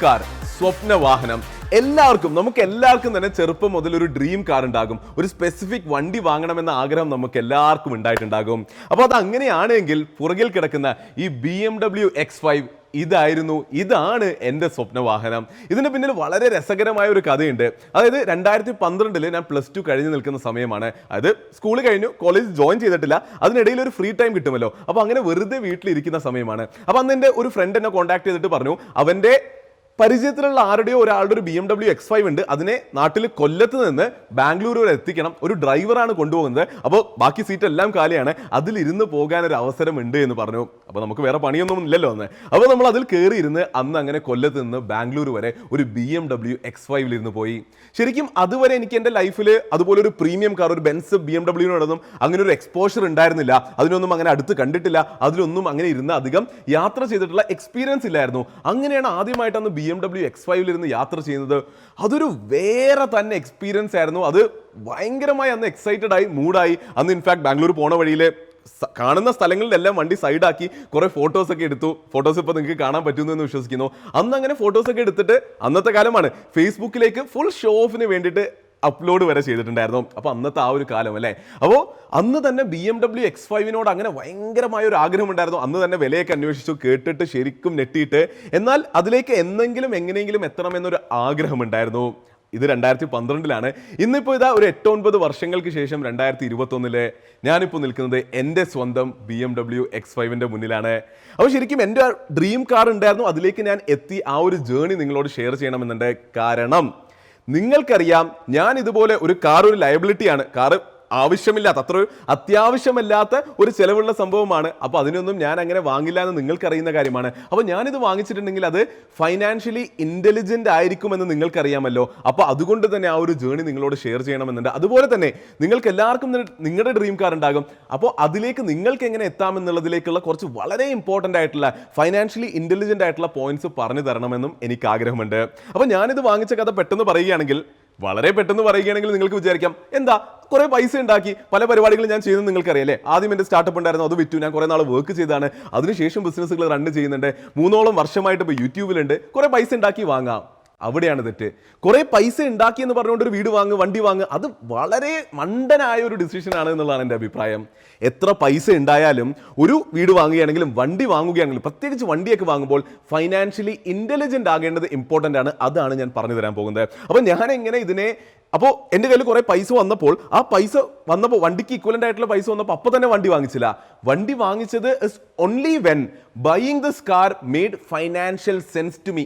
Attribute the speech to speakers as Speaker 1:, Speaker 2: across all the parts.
Speaker 1: Car, സ്വപ്ന വാഹനം. നമുക്ക് എല്ലാവർക്കും തന്നെ ചെറുപ്പം മുതൽ ഒരു ഡ്രീം കാർ ഉണ്ടാകും. ഒരു സ്പെസിഫിക് വണ്ടി വാങ്ങണമെന്ന ആഗ്രഹം നമുക്ക് എല്ലാവർക്കും ഉണ്ടായിട്ടുണ്ടാകും. അപ്പോൾ അത് അങ്ങനെയാണെങ്കിൽ പുറകിൽ കിടക്കുന്ന ഈ BMW X5 ഇതാണ് എൻ്റെ സ്വപ്ന വാഹനം. ഇതിന് പിന്നിൽ വളരെ രസകരമായ ഒരു കഥയുണ്ട്. അതായത് 2012 ഞാൻ +2 കഴിഞ്ഞ് നിൽക്കുന്ന സമയമാണ്. അതായത് സ്കൂൾ കഴിഞ്ഞു, കോളേജ് ജോയിൻ ചെയ്തിട്ടില്ല, അതിനിടയിൽ ഒരു ഫ്രീ ടൈം കിട്ടുമല്ലോ. അപ്പോൾ അങ്ങനെ വെറുതെ വീട്ടിലിരിക്കുന്ന സമയമാണ്. അപ്പോൾ അന്ന് എൻ്റെ ഒരു ഫ്രണ്ട് എന്നെ കോൺടാക്ട് ചെയ്തിട്ട് പറഞ്ഞു, അവൻ്റെ പരിചയത്തിലുള്ള ഒരാളുടെ ഒരു BMW X5 ഉണ്ട്, അതിനെ നാട്ടിൽ കൊല്ലത്ത് നിന്ന് ബാംഗ്ലൂർ വരെ എത്തിക്കണം, ഒരു ഡ്രൈവറാണ് കൊണ്ടുപോകുന്നത്, അപ്പോൾ ബാക്കി സീറ്റ് എല്ലാം കാലിയാണ്, അതിലിരുന്ന് പോകാൻ ഒരു അവസരമുണ്ട് എന്ന് പറഞ്ഞു. അപ്പോൾ നമുക്ക് വേറെ പണിയൊന്നും ഇല്ലല്ലോ അന്ന്. അപ്പോൾ നമ്മൾ അതിൽ കയറിയിരുന്ന് അന്ന് അങ്ങനെ കൊല്ലത്ത് നിന്ന് ബാംഗ്ലൂർ വരെ ഒരു BMW X5 ഇരുന്ന് പോയി. ശരിക്കും അതുവരെ എനിക്ക് എൻ്റെ ലൈഫിൽ അതുപോലെ ഒരു പ്രീമിയം കാർ, ഒരു ബെൻസ് BMW അങ്ങനെ ഒരു എക്സ്പോഷർ ഉണ്ടായിരുന്നില്ല. അതിനൊന്നും അങ്ങനെ അടുത്ത് കണ്ടിട്ടില്ല, അതിലൊന്നും അങ്ങനെ ഇരുന്ന് അധികം യാത്ര ചെയ്തിട്ടുള്ള എക്സ്പീരിയൻസ് ഇല്ലായിരുന്നു. അങ്ങനെയാണ് ആദ്യമായിട്ട് അന്ന് BMW X5 ഇരുന്ന് യാത്ര ചെയ്യുന്നത്. അതൊരു വേറെ തന്നെ എക്സ്പീരിയൻസ് ആയിരുന്നു. അത് ഭയങ്കരമായി അന്ന് എക്സൈറ്റഡ് ആയി, മൂഡായി. അന്ന് ഇൻഫാക്ട് ബാംഗ്ലൂർ പോണ വഴിയിൽ കാണുന്ന സ്ഥലങ്ങളിലെല്ലാം വണ്ടി സൈഡാക്കി കുറേ ഫോട്ടോസൊക്കെ എടുത്തു. ഫോട്ടോസ് ഇപ്പോൾ നിങ്ങൾക്ക് കാണാൻ പറ്റുമെന്ന് വിശ്വസിക്കുന്നു. അന്ന് അങ്ങനെ ഫോട്ടോസൊക്കെ എടുത്തിട്ട്, അന്നത്തെ കാലമാണ്, ഫേസ്ബുക്കിലേക്ക് ഫുൾ ഷോ ഓഫിന് വേണ്ടിയിട്ട് അപ്ലോഡ് വരെ ചെയ്തിട്ടുണ്ടായിരുന്നു. അപ്പോൾ അന്നത്തെ ആ ഒരു കാലം അല്ലേ. അപ്പോൾ അന്ന് തന്നെ BMW X5 അങ്ങനെ ഭയങ്കരമായ ഒരു ആഗ്രഹം ഉണ്ടായിരുന്നു. അന്ന് തന്നെ വിലയൊക്കെ അന്വേഷിച്ചു, കേട്ടിട്ട് ശരിക്കും നെട്ടിയിട്ട്, എന്നാൽ അതിലേക്ക് എങ്ങനെയെങ്കിലും എത്തണമെന്നൊരു ആഗ്രഹമുണ്ടായിരുന്നു. ഇത് 2012 ഇന്നിപ്പോൾ ഇതാ ഒരു 8-9 വർഷങ്ങൾക്ക് ശേഷം 2021 ഞാനിപ്പോൾ നിൽക്കുന്നത് എൻ്റെ സ്വന്തം BMW X5 മുന്നിലാണ്. അപ്പോൾ ശരിക്കും എൻ്റെ ഡ്രീം കാർ ഉണ്ടായിരുന്നു, അതിലേക്ക് ഞാൻ എത്തി. ആ ഒരു ജേർണി നിങ്ങളോട് ഷെയർ ചെയ്യണമെന്നുണ്ട്. കാരണം നിങ്ങൾക്കറിയാം, ഞാൻ ഇതുപോലെ ഒരു കാർ ഒരു ലയബിലിറ്റിയാണ്. കാറ് ആവശ്യമില്ലാത്ത, അത്ര അത്യാവശ്യമല്ലാത്ത ഒരു ചിലവുള്ള സംഭവമാണ്. അപ്പോൾ അതിനൊന്നും ഞാൻ അങ്ങനെ വാങ്ങില്ല എന്ന് നിങ്ങൾക്കറിയുന്ന കാര്യമാണ്. അപ്പോൾ ഞാനിത് വാങ്ങിച്ചിട്ടുണ്ടെങ്കിൽ അത് ഫൈനാൻഷ്യലി ഇൻ്റലിജൻ്റ് ആയിരിക്കുമെന്ന് നിങ്ങൾക്കറിയാമല്ലോ. അപ്പോൾ അതുകൊണ്ട് തന്നെ ആ ഒരു ജേർണി നിങ്ങളോട് ഷെയർ ചെയ്യണമെന്നുണ്ട്. അതുപോലെ തന്നെ നിങ്ങൾക്ക് എല്ലാവർക്കും നിങ്ങളുടെ ഡ്രീം കാർ ഉണ്ടാകും. അപ്പോൾ അതിലേക്ക് നിങ്ങൾക്ക് എങ്ങനെ എത്താമെന്നുള്ളതിലേക്കുള്ള കുറച്ച് വളരെ ഇമ്പോർട്ടൻ്റ് ആയിട്ടുള്ള ഫൈനാൻഷ്യലി ഇൻ്റലിജൻ്റ് ആയിട്ടുള്ള പോയിന്റ്സ് പറഞ്ഞു തരണമെന്നും എനിക്ക് ആഗ്രഹമുണ്ട്. അപ്പോൾ ഞാനിത് വാങ്ങിച്ച കഥ വളരെ പെട്ടെന്ന് പറയുകയാണെങ്കിൽ നിങ്ങൾക്ക് വിചാരിക്കാം, എന്താ കുറേ പൈസ ഉണ്ടാക്കി പല പരിപാടികളും ഞാൻ ചെയ്യുന്നത് നിങ്ങൾക്കറിയാലേ. ആദ്യം എൻ്റെ സ്റ്റാർട്ടപ്പ് ഉണ്ടായിരുന്നു, അത് വിറ്റു. ഞാൻ കുറേ നാൾ വർക്ക് ചെയ്താണ്, അതിനുശേഷം ബിസിനസ്സുകൾ റൺ ചെയ്യുന്നുണ്ട്. 3 വർഷമായിട്ട് ഇപ്പോൾ യൂട്യൂബിലുണ്ട്. കുറേ പൈസ ഉണ്ടാക്കി വാങ്ങാം. അവിടെയാണ് തെറ്റ്. കുറേ പൈസ ഉണ്ടാക്കി എന്ന് പറഞ്ഞുകൊണ്ട് ഒരു വീട് വാങ്ങ്, വണ്ടി വാങ്ങ്, അത് വളരെ മണ്ടനായ ഒരു ഡിസിഷനാണ് എന്നുള്ളതാണ് എൻ്റെ അഭിപ്രായം. എത്ര പൈസ ഉണ്ടായാലും ഒരു വീട് വാങ്ങുകയാണെങ്കിലും വണ്ടി വാങ്ങുകയാണെങ്കിലും, പ്രത്യേകിച്ച് വണ്ടിയൊക്കെ വാങ്ങുമ്പോൾ ഫൈനാൻഷ്യലി ഇൻ്റലിജൻ്റ് ആകേണ്ടത് ഇമ്പോർട്ടൻ്റ് ആണ്. അതാണ് ഞാൻ പറഞ്ഞു തരാൻ പോകുന്നത്. അപ്പോൾ ഞാൻ എങ്ങനെ അപ്പോൾ എൻ്റെ കയ്യിൽ കുറേ പൈസ വന്നപ്പോൾ, വണ്ടിക്ക് ഇക്വലൻ്റ് ആയിട്ടുള്ള പൈസ വന്നപ്പോൾ അപ്പോൾ തന്നെ വണ്ടി വാങ്ങിച്ചില്ല. വണ്ടി വാങ്ങിച്ചത് is only when buying this car made financial sense to me.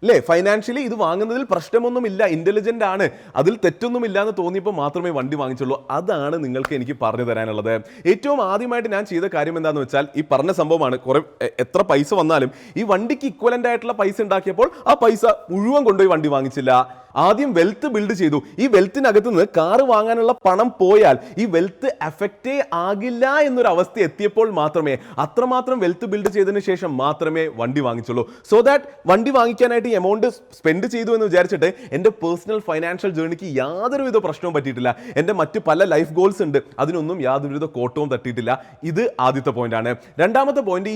Speaker 1: അല്ലേ, ഫൈനാൻഷ്യലി ഇത് വാങ്ങുന്നതിൽ പ്രശ്നമൊന്നുമില്ല, ഇൻ്റലിജൻ്റ് ആണ്, അതിൽ തെറ്റൊന്നുമില്ല എന്ന് തോന്നിയപ്പോൾ മാത്രമേ വണ്ടി വാങ്ങിച്ചുള്ളൂ. അതാണ് നിങ്ങൾക്ക് എനിക്ക് പറഞ്ഞു തരാനുള്ളത്. ഏറ്റവും ആദ്യമായിട്ട് ഞാൻ ചെയ്ത കാര്യം എന്താണെന്ന് വെച്ചാൽ, ഈ പറഞ്ഞ സംഭവമാണ്. എത്ര പൈസ വന്നാലും ഈ വണ്ടിക്ക് ഇക്വലൻ്റ് ആയിട്ടുള്ള പൈസ ഉണ്ടാക്കിയപ്പോൾ ആ പൈസ മുഴുവൻ കൊണ്ടുപോയി വണ്ടി വാങ്ങിച്ചില്ല. ആദ്യം വെൽത്ത് ബിൽഡ് ചെയ്തു. ഈ വെൽത്തിനകത്ത് നിന്ന് കാറ് വാങ്ങാനുള്ള പണം പോയാൽ ഈ വെൽത്ത് എഫക്റ്റേ ആകില്ല എന്നൊരു അവസ്ഥ എത്തിയപ്പോൾ മാത്രമേ, അത്രമാത്രം വെൽത്ത് ബിൽഡ് ചെയ്തതിന് ശേഷം മാത്രമേ വണ്ടി വാങ്ങിച്ചുള്ളൂ. സോ ദാറ്റ് വണ്ടി വാങ്ങിക്കാനായിട്ട് ഈ എമൗണ്ട് സ്പെൻഡ് ചെയ്തു എന്ന് വിചാരിച്ചിട്ട് എൻ്റെ പേഴ്സണൽ ഫൈനാൻഷ്യൽ ജേർണിക്ക് യാതൊരുവിധ പ്രശ്നവും പറ്റിയിട്ടില്ല. എൻ്റെ മറ്റ് പല ലൈഫ് ഗോൾസ് ഉണ്ട്, അതിനൊന്നും യാതൊരുവിധ കോട്ടവും തട്ടിയിട്ടില്ല. ഇത് ആദ്യത്തെ പോയിന്റാണ്. രണ്ടാമത്തെ പോയിന്റ്,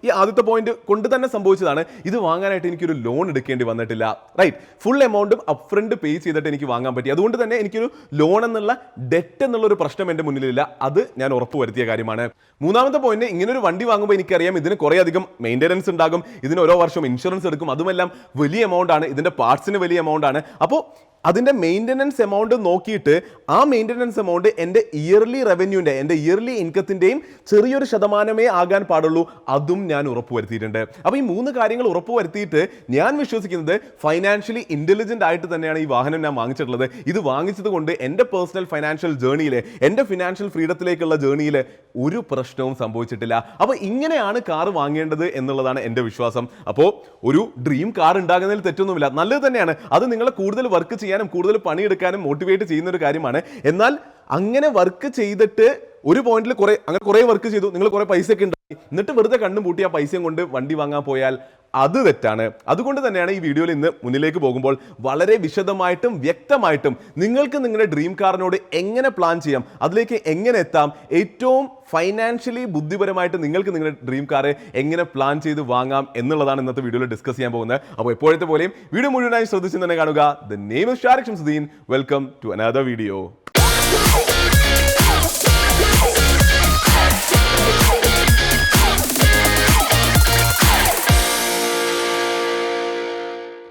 Speaker 1: ഈ ആദ്യത്തെ പോയിന്റ് കൊണ്ട് തന്നെ സംഭവിച്ചതാണ്. ഇത് വാങ്ങാനായിട്ട് എനിക്കൊരു ലോൺ എടുക്കേണ്ടി വന്നിട്ടില്ല. റൈറ്റ്, ഫുൾ എമൗണ്ടും അപ്ഫ്രണ്ട് പേ ചെയ്തിട്ട് എനിക്ക് വാങ്ങാൻ പറ്റി. അതുകൊണ്ട് തന്നെ എനിക്കൊരു ലോൺ എന്നുള്ള ഡെറ്റ് എന്നുള്ള ഒരു പ്രശ്നം എൻ്റെ മുന്നിലില്ല. അത് ഞാൻ ഉറപ്പുവരുത്തിയ കാര്യമാണ്. മൂന്നാമത്തെ പോയിന്റ്, ഇങ്ങനെ ഒരു വണ്ടി വാങ്ങുമ്പോൾ എനിക്കറിയാം ഇതിന് കുറേ അധികം മെയിൻ്റനൻസ് ഉണ്ടാകും, ഇതിന് ഓരോ വർഷം ഇൻഷുറൻസ് എടുക്കും, അതുമെല്ലാം വലിയ എമൗണ്ട് ആണ്, ഇതിൻ്റെ പാർട്സിന് വലിയ എമൗണ്ട് ആണ്. അപ്പോൾ അതിൻ്റെ മെയിൻ്റനൻസ് എമൗണ്ട് നോക്കിയിട്ട് ആ മെയിൻ്റനൻസ് എമൗണ്ട് എൻ്റെ ഇയർലി റവന്യൂൻ്റെ, എൻ്റെ ഇയർലി ഇൻകത്തിൻ്റെയും ചെറിയൊരു ശതമാനമേ ആകാൻ പാടുള്ളൂ. അതും ഞാൻ ഉറപ്പുവരുത്തിയിട്ടുണ്ട്. അപ്പോൾ ഈ 3 കാര്യങ്ങൾ ഉറപ്പുവരുത്തിയിട്ട് ഞാൻ വിശ്വസിക്കുന്നത് ഫൈനാൻഷ്യലി ഇൻ്റലിജൻ്റ് ആയിട്ട് തന്നെയാണ് ഈ വാഹനം ഞാൻ വാങ്ങിച്ചിട്ടുള്ളത്. ഇത് വാങ്ങിച്ചത് കൊണ്ട് എൻ്റെ പേഴ്സണൽ ഫൈനാൻഷ്യൽ ജേർണിയിൽ, എൻ്റെ ഫിനാൻഷ്യൽ ഫ്രീഡത്തിലേക്കുള്ള ജേർണിയിൽ ഒരു പ്രശ്നവും സംഭവിച്ചിട്ടില്ല. അപ്പോൾ ഇങ്ങനെയാണ് കാർ വാങ്ങേണ്ടത് എന്നുള്ളതാണ് എൻ്റെ വിശ്വാസം. അപ്പോൾ ഒരു ഡ്രീം കാർ ഉണ്ടാകുന്നതിൽ തെറ്റൊന്നുമില്ല, നല്ലത് തന്നെയാണ്. അത് നിങ്ങളെ കൂടുതൽ വർക്ക് ചെയ്യാനും കൂടുതൽ പണിയെടുക്കാനും മോട്ടിവേറ്റ് ചെയ്യുന്ന ഒരു കാര്യമാണ്. എന്നാൽ അങ്ങനെ വർക്ക് ചെയ്തിട്ട് ഒരു പോയിന്റിൽ കുറേ വർക്ക് ചെയ്തു, നിങ്ങൾ കുറേ പൈസ ഒക്കെ എന്നിട്ട് വെറുതെ കണ്ണും പൂട്ടി ആ പൈസയും കൊണ്ട് വണ്ടി വാങ്ങാൻ പോയാൽ അത് തെറ്റാണ്. അതുകൊണ്ട് തന്നെയാണ് ഈ വീഡിയോയിൽ ഇന്ന് മുന്നിലേക്ക് പോകുമ്പോൾ വളരെ വിശദമായിട്ടും വ്യക്തമായിട്ടും നിങ്ങൾക്ക് നിങ്ങളുടെ ഡ്രീം കാറിനോട് എങ്ങനെ പ്ലാൻ ചെയ്യാം, അതിലേക്ക് എങ്ങനെ എത്താം, ഏറ്റവും ഫൈനാൻഷ്യലി ബുദ്ധിപരമായിട്ട് നിങ്ങൾക്ക് നിങ്ങളുടെ ഡ്രീം കാർ എങ്ങനെ പ്ലാൻ ചെയ്ത് വാങ്ങാം എന്നുള്ളതാണ് ഇന്നത്തെ വീഡിയോയിൽ ഡിസ്കസ് ചെയ്യാൻ പോകുന്നത്. അപ്പോൾ എപ്പോഴത്തെ പോലെയും വീഡിയോ മുഴുവനായി ശ്രദ്ധിച്ച് തന്നെ കാണുക. The name is Shariq Shamsuddin. Welcome to another video.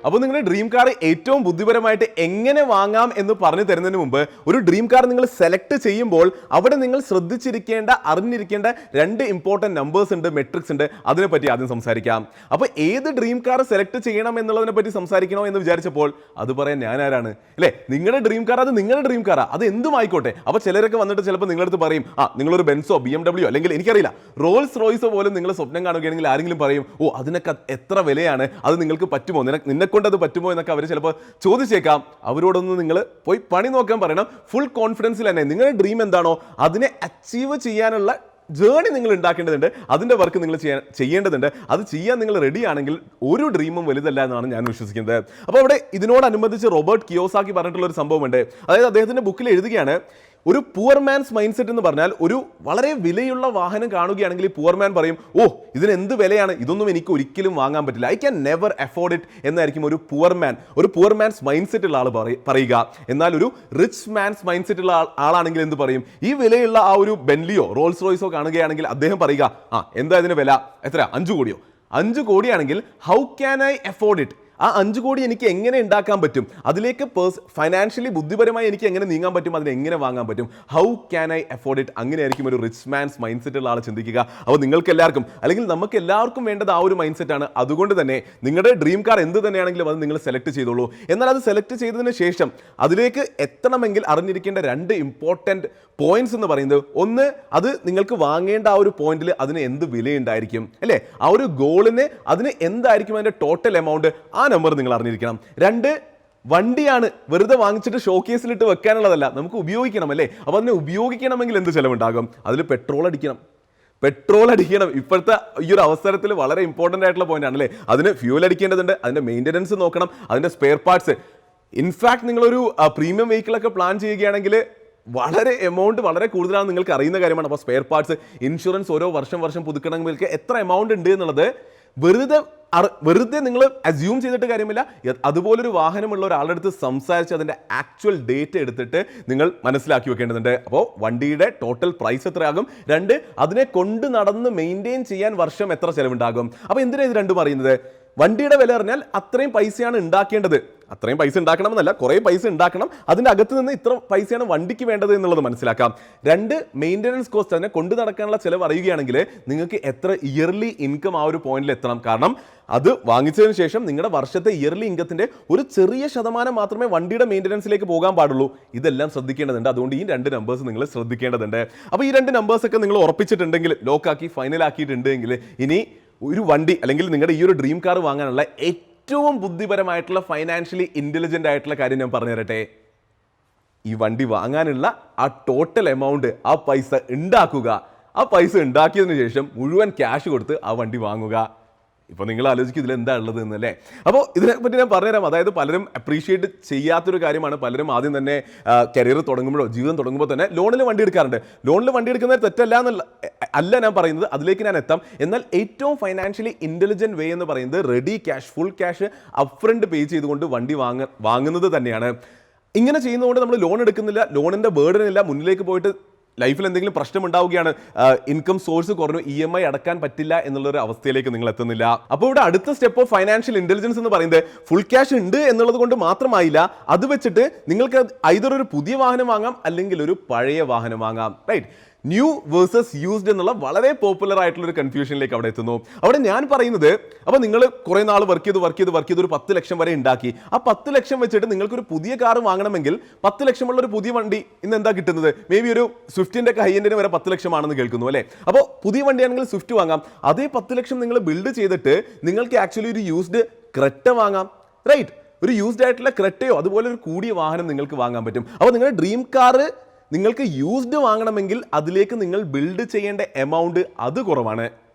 Speaker 1: അപ്പോൾ നിങ്ങളുടെ ഡ്രീം കാർ ഏറ്റവും ബുദ്ധിപരമായിട്ട് എങ്ങനെ വാങ്ങാം എന്ന് പറഞ്ഞു തരുന്നതിന് മുമ്പ് ഒരു ഡ്രീം കാർ നിങ്ങൾ സെലക്ട് ചെയ്യുമ്പോൾ അവിടെ നിങ്ങൾ ശ്രദ്ധിച്ചിരിക്കേണ്ട അറിഞ്ഞിരിക്കേണ്ട രണ്ട് ഇമ്പോർട്ടൻറ്റ് നമ്പേഴ്സ് ഉണ്ട്, മെട്രിക്സ് ഉണ്ട്. അതിനെപ്പറ്റി ആദ്യം സംസാരിക്കാം. അപ്പോൾ ഏത് ഡ്രീം കാർ സെലക്ട് ചെയ്യണം എന്നുള്ളതിനെ പറ്റി സംസാരിക്കണോ എന്ന് വിചാരിച്ചപ്പോൾ അത് പറയാൻ ഞാൻ ആരാണ് അല്ലേ? നിങ്ങളുടെ ഡ്രീം കാർ അത് നിങ്ങളുടെ ഡ്രീം കാറാണ്, അത് എന്തും ആയിക്കോട്ടെ. അപ്പോൾ ചിലരൊക്കെ വന്നിട്ട് ചിലപ്പോൾ നിങ്ങളടുത്ത് പറയും, നിങ്ങളൊരു ബെൻസോ BMW അല്ലെങ്കിൽ എനിക്കറിയില്ല റോൾസ് റോയ്സോ പോലും നിങ്ങൾ സ്വപ്നം കാണുകയാണെങ്കിൽ ആരെങ്കിലും പറയും, അതിനൊക്കെ എത്ര വിലയാണ്, അത് നിങ്ങൾക്ക് പറ്റുമോ, നിന്നെ കൊണ്ട് അത് പറ്റുമോ എന്നൊക്കെ അവർ ചിലപ്പോൾ ചോദിച്ചേക്കാം. അവരോടൊന്ന് നിങ്ങൾ പോയി പണി നോക്കാൻ പറയണം. ഫുൾ കോൺഫിഡൻസിൽ തന്നെ നിങ്ങളുടെ ഡ്രീം എന്താണോ അതിനെ അച്ചീവ് ചെയ്യാനുള്ള ജേണി നിങ്ങൾ ഉണ്ടാക്കേണ്ടതുണ്ട്, അതിൻ്റെ വർക്ക് നിങ്ങൾ ചെയ്യേണ്ടതുണ്ട്. അത് ചെയ്യാൻ നിങ്ങൾ റെഡി ആണെങ്കിൽ ഒരു ഡ്രീമും വലുതല്ല എന്നാണ് ഞാൻ വിശ്വസിക്കുന്നത്. അപ്പോൾ അവിടെ ഇതിനോടനുബന്ധിച്ച് റോബർട്ട് കിയോസാക്കി പറഞ്ഞിട്ടുള്ള ഒരു സംഭവമുണ്ട്. അതായത് അദ്ദേഹത്തിൻ്റെ ബുക്കിൽ എഴുതുകയാണ്, ഒരു പുവർ മാൻസ് മൈൻഡ് സെറ്റ് എന്ന് പറഞ്ഞാൽ ഒരു വളരെ വിലയുള്ള വാഹനം കാണുകയാണെങ്കിൽ ഈ പുവർ മാൻ പറയും, ഇതിന് എന്ത് വിലയാണ്, ഇതൊന്നും എനിക്ക് ഒരിക്കലും വാങ്ങാൻ പറ്റില്ല, I can never afford it എന്നായിരിക്കും ഒരു പുവർ മാൻസ് മൈൻഡ് സെറ്റ് ഉള്ള ആൾ പറയുക. എന്നാൽ ഒരു റിച്ച് മാൻസ് മൈൻഡ് സെറ്റ് ഉള്ള ആളാണെങ്കിൽ എന്ത് പറയും, ഈ വിലയുള്ള ആ ഒരു ബെൻലിയോ റോൾസ് റോയ്സോ കാണുകയാണെങ്കിൽ അദ്ദേഹം പറയുക, എന്താ ഇതിന് വില, എത്ര, 5 കോടിയോ, 5 കോടിയാണെങ്കിൽ how can I afford it, ആ 5 കോടി എനിക്ക് എങ്ങനെ ഉണ്ടാക്കാൻ പറ്റും, അതിലേക്ക് ഫൈനാൻഷ്യലി ബുദ്ധിപരമായി എനിക്ക് എങ്ങനെ നീങ്ങാൻ പറ്റും, അതിനെ എങ്ങനെ വാങ്ങാൻ പറ്റും, how can I afford it. അങ്ങനെയായിരിക്കും ഒരു റിച്ച് മാൻസ് മൈൻഡ് സെറ്റ് ഉള്ള ആൾ ചിന്തിക്കുക. അപ്പോൾ നിങ്ങൾക്ക് എല്ലാവർക്കും അല്ലെങ്കിൽ നമുക്ക് എല്ലാവർക്കും വേണ്ടത് ആ ഒരു മൈൻഡ് സെറ്റാണ്. അതുകൊണ്ട് തന്നെ നിങ്ങളുടെ ഡ്രീം കാർ എന്ത് തന്നെയാണെങ്കിലും അത് നിങ്ങൾ സെലക്ട് ചെയ്തോളൂ. എന്നാൽ അത് സെലക്ട് ചെയ്തതിന് ശേഷം അതിലേക്ക് എത്തണമെങ്കിൽ അറിഞ്ഞിരിക്കേണ്ട 2 ഇമ്പോർട്ടൻറ്റ് പോയിന്റ്സ് എന്ന് പറയുന്നത്, ഒന്ന്, അത് നിങ്ങൾക്ക് വാങ്ങേണ്ട ആ ഒരു പോയിന്റിൽ അതിന് എന്ത് വിലയുണ്ടായിരിക്കും അല്ലേ, ആ ഒരു ഗോളിന് അതിന് എന്തായിരിക്കും അതിൻ്റെ ടോട്ടൽ എമൗണ്ട്, ആ നമ്പർ നിങ്ങൾ അറിഞ്ഞിരിക്കണം. 2, വണ്ടിയാണ് വെറുതെ വാങ്ങിച്ചിട്ട് ഷോക്കേസിലിട്ട് വെക്കാനുള്ളതല്ല, നമുക്ക് ഉപയോഗിക്കണം അല്ലേ. അപ്പോൾ അതിനെ ഉപയോഗിക്കണമെങ്കിൽ എന്ത് ചിലവുണ്ടാകും, അതിൽ പെട്രോൾ അടിക്കണം. ഇപ്പോഴത്തെ ഈ ഒരു അവസരത്തിൽ വളരെ ഇമ്പോർട്ടൻ്റ് ആയിട്ടുള്ള പോയിന്റ് ആണ് അല്ലേ. അതിന് ഫ്യൂൽ അടിക്കേണ്ടതുണ്ട്, അതിൻ്റെ മെയിൻ്റനൻസ് നോക്കണം, അതിൻ്റെ സ്പെയർ പാർട്സ്. ഇൻഫാക്ട് നിങ്ങളൊരു പ്രീമിയം വെഹിക്കിളൊക്കെ പ്ലാൻ ചെയ്യുകയാണെങ്കിൽ എമൗണ്ട് വളരെ കൂടുതലാണ്, നിങ്ങൾക്ക് അറിയുന്ന കാര്യമാണ്. അപ്പോൾ സ്പെയർ പാർട്സ്, ഇൻഷുറൻസ് ഓരോ വർഷം പുതുക്കണമെങ്കിൽ എത്ര എമൗണ്ട് ഉണ്ട് എന്നുള്ളത് വെറുതെ നിങ്ങൾ അസ്യൂം ചെയ്തിട്ട് കാര്യമില്ല. അതുപോലൊരു വാഹനമുള്ള ഒരാളുടെ അടുത്ത് സംസാരിച്ച് അതിൻ്റെ ആക്ച്വൽ ഡേറ്റ് എടുത്തിട്ട് നിങ്ങൾ മനസ്സിലാക്കി വെക്കേണ്ടതുണ്ട്. അപ്പോൾ വണ്ടിയുടെ ടോട്ടൽ പ്രൈസ് എത്രയാകും, 2, അതിനെ കൊണ്ട് നടന്ന് മെയിൻറ്റെയിൻ ചെയ്യാൻ വർഷം എത്ര ചിലവുണ്ടാകും. അപ്പോൾ എന്തിനാണ് ഇത് രണ്ടും അറിയുന്നത്, വണ്ടിയുടെ വില അറിഞ്ഞാൽ അത്രയും പൈസയാണ് ഉണ്ടാക്കേണ്ടത്, അത്രയും പൈസ ഉണ്ടാക്കണമെന്നല്ല, കുറേ പൈസ ഉണ്ടാക്കണം, അതിൻ്റെ അകത്ത് നിന്ന് ഇത്ര പൈസയാണ് വണ്ടിക്ക് വേണ്ടത് എന്നുള്ളത് മനസ്സിലാക്കാം. 2, മെയിൻ്റനൻസ് കോസ്റ്റ്, അതിനെ കൊണ്ടു നടക്കാനുള്ള ചിലവ് അറിയുകയാണെങ്കിൽ നിങ്ങൾക്ക് എത്ര ഇയർലി ഇൻകം ആ ഒരു പോയിന്റിൽ എത്തണം. കാരണം അത് വാങ്ങിച്ചതിന് ശേഷം നിങ്ങളുടെ വർഷത്തെ ഇയർലി ഇൻകത്തിൻ്റെ ഒരു ചെറിയ ശതമാനം മാത്രമേ വണ്ടിയുടെ മെയിൻ്റനൻസിലേക്ക് പോകാൻ പാടുള്ളൂ. ഇതെല്ലാം ശ്രദ്ധിക്കേണ്ടതുണ്ട്. അതുകൊണ്ട് ഈ 2 നമ്പേഴ്സ് നിങ്ങൾ ശ്രദ്ധിക്കേണ്ടതുണ്ട്. അപ്പോൾ ഈ 2 നമ്പേഴ്സൊക്കെ നിങ്ങൾ ഉറപ്പിച്ചിട്ടുണ്ടെങ്കിൽ, ലോക്കാക്കി ഫൈനലാക്കിയിട്ടുണ്ടെങ്കിൽ, ഇനി ഒരു വണ്ടി അല്ലെങ്കിൽ നിങ്ങളുടെ ഈ ഒരു ഡ്രീം കാർ വാങ്ങാനുള്ള ഏറ്റവും ബുദ്ധിപരമായിട്ടുള്ള ഫൈനാൻഷ്യലി ഇൻ്റലിജൻ്റ് ആയിട്ടുള്ള കാര്യം ഞാൻ പറഞ്ഞു തരട്ടെ. ഈ വണ്ടി വാങ്ങാനുള്ള ആ ടോട്ടൽ എമൗണ്ട്, ആ പൈസ ഉണ്ടാക്കുക. ആ പൈസ ഉണ്ടാക്കിയതിന് ശേഷം മുഴുവൻ ക്യാഷ് കൊടുത്ത് ആ വണ്ടി വാങ്ങുക. ഇപ്പോൾ നിങ്ങൾ ആലോചിക്കും ഇതിൽ എന്താ ഉള്ളത് എന്നല്ലേ. അപ്പോൾ ഇതിനെപ്പറ്റി ഞാൻ പറഞ്ഞുതരാം. അതായത് പലരും അപ്രീഷിയേറ്റ് ചെയ്യാത്തൊരു കാര്യമാണ്. പലരും ആദ്യം തന്നെ കരിയർ തുടങ്ങുമ്പോഴോ ജീവിതം തുടങ്ങുമ്പോൾ തന്നെ ലോണിൽ വണ്ടി എടുക്കാറുണ്ട്. ലോണിൽ വണ്ടി എടുക്കുന്നത് തെറ്റല്ല അല്ല ഞാൻ പറയുന്നത്, അതിലേക്ക് ഞാൻ എത്താം. എന്നാൽ ഏറ്റവും ഫൈനാൻഷ്യലി ഇൻ്റലിജൻറ്റ് വേ എന്ന് പറയുന്നത് ready cash, full cash upfront pay ചെയ്തുകൊണ്ട് വണ്ടി വാങ്ങുന്നത് തന്നെയാണ്. ഇങ്ങനെ ചെയ്യുന്നതുകൊണ്ട് നമ്മൾ ലോൺ എടുക്കുന്നില്ല, ലോണിൻ്റെ ബേർഡനില്ല, മുന്നിലേക്ക് പോയിട്ട് ലൈഫിൽ എന്തെങ്കിലും പ്രശ്നം ഉണ്ടാവുകയാണ്, ഇൻകം സോഴ്സ് കുറഞ്ഞു, EMI അടക്കാൻ പറ്റില്ല എന്നുള്ളൊരു അവസ്ഥയിലേക്ക് നിങ്ങൾ എത്തുന്നില്ല. അപ്പോൾ ഇവിടെ അടുത്ത സ്റ്റെപ്പ് ഓഫ് ഫൈനാൻഷ്യൽ ഇൻ്റലിജൻസ് എന്ന് പറയുന്നത് ഫുൾ ക്യാഷ് ഉണ്ട് എന്നുള്ളത് കൊണ്ട് മാത്രമായില്ല, അത് വെച്ചിട്ട് നിങ്ങൾക്ക് ഐദർ ഒരു പുതിയ വാഹനം വാങ്ങാം അല്ലെങ്കിൽ ഒരു പഴയ വാഹനം വാങ്ങാം. റൈറ്റ്, ന്യൂ വേഴ്സസ് യൂസ്ഡ് എന്നുള്ള വളരെ പോപ്പുലർ ആയിട്ടുള്ള ഒരു കൺഫ്യൂഷനിലേക്ക് അവിടെ എത്തുന്നു. അവിടെ ഞാൻ പറയുന്നത്, അപ്പോൾ നിങ്ങൾ കുറേ നാൾ വർക്ക് ചെയ്ത് ഒരു 10 ലക്ഷം വരെ ഉണ്ടാക്കി. ആ 10 ലക്ഷം വെച്ചിട്ട് നിങ്ങൾക്കൊരു പുതിയ കാർ വാങ്ങണമെങ്കിൽ 10 ലക്ഷമുള്ള ഒരു പുതിയ വണ്ടി ഇന്ന് എന്താ കിട്ടുന്നത്, മേ ബി ഒരു സ്വിഫ്റ്റിൻ്റെ ഹൈ എൻഡിന് വരെ 10 ലക്ഷമാണെന്ന് കേൾക്കുന്നു അല്ലേ. അപ്പോൾ പുതിയ വണ്ടിയാണെങ്കിൽ സ്വിഫ്റ്റ് വാങ്ങാം. അതേ 10 ലക്ഷം നിങ്ങൾ ബിൽഡ് ചെയ്തിട്ട് നിങ്ങൾക്ക് ആക്ച്വലി ഒരു യൂസ്ഡ് ക്രെറ്റ വാങ്ങാം. റൈറ്റ്, ഒരു യൂസ്ഡ് ആയിട്ടുള്ള ക്രെറ്റയോ അതുപോലെ ഒരു കൂടിയ വാഹനം നിങ്ങൾക്ക് വാങ്ങാൻ പറ്റും. അപ്പോൾ നിങ്ങളുടെ ഡ്രീം കാർ നിങ്ങൾക്ക് യൂസ്ഡ് വാങ്ങണമെങ്കിൽ അതിലേക്ക് നിങ്ങൾ ബിൽഡ് ചെയ്യേണ്ട എമൗണ്ട് അത് കുറവാണ്.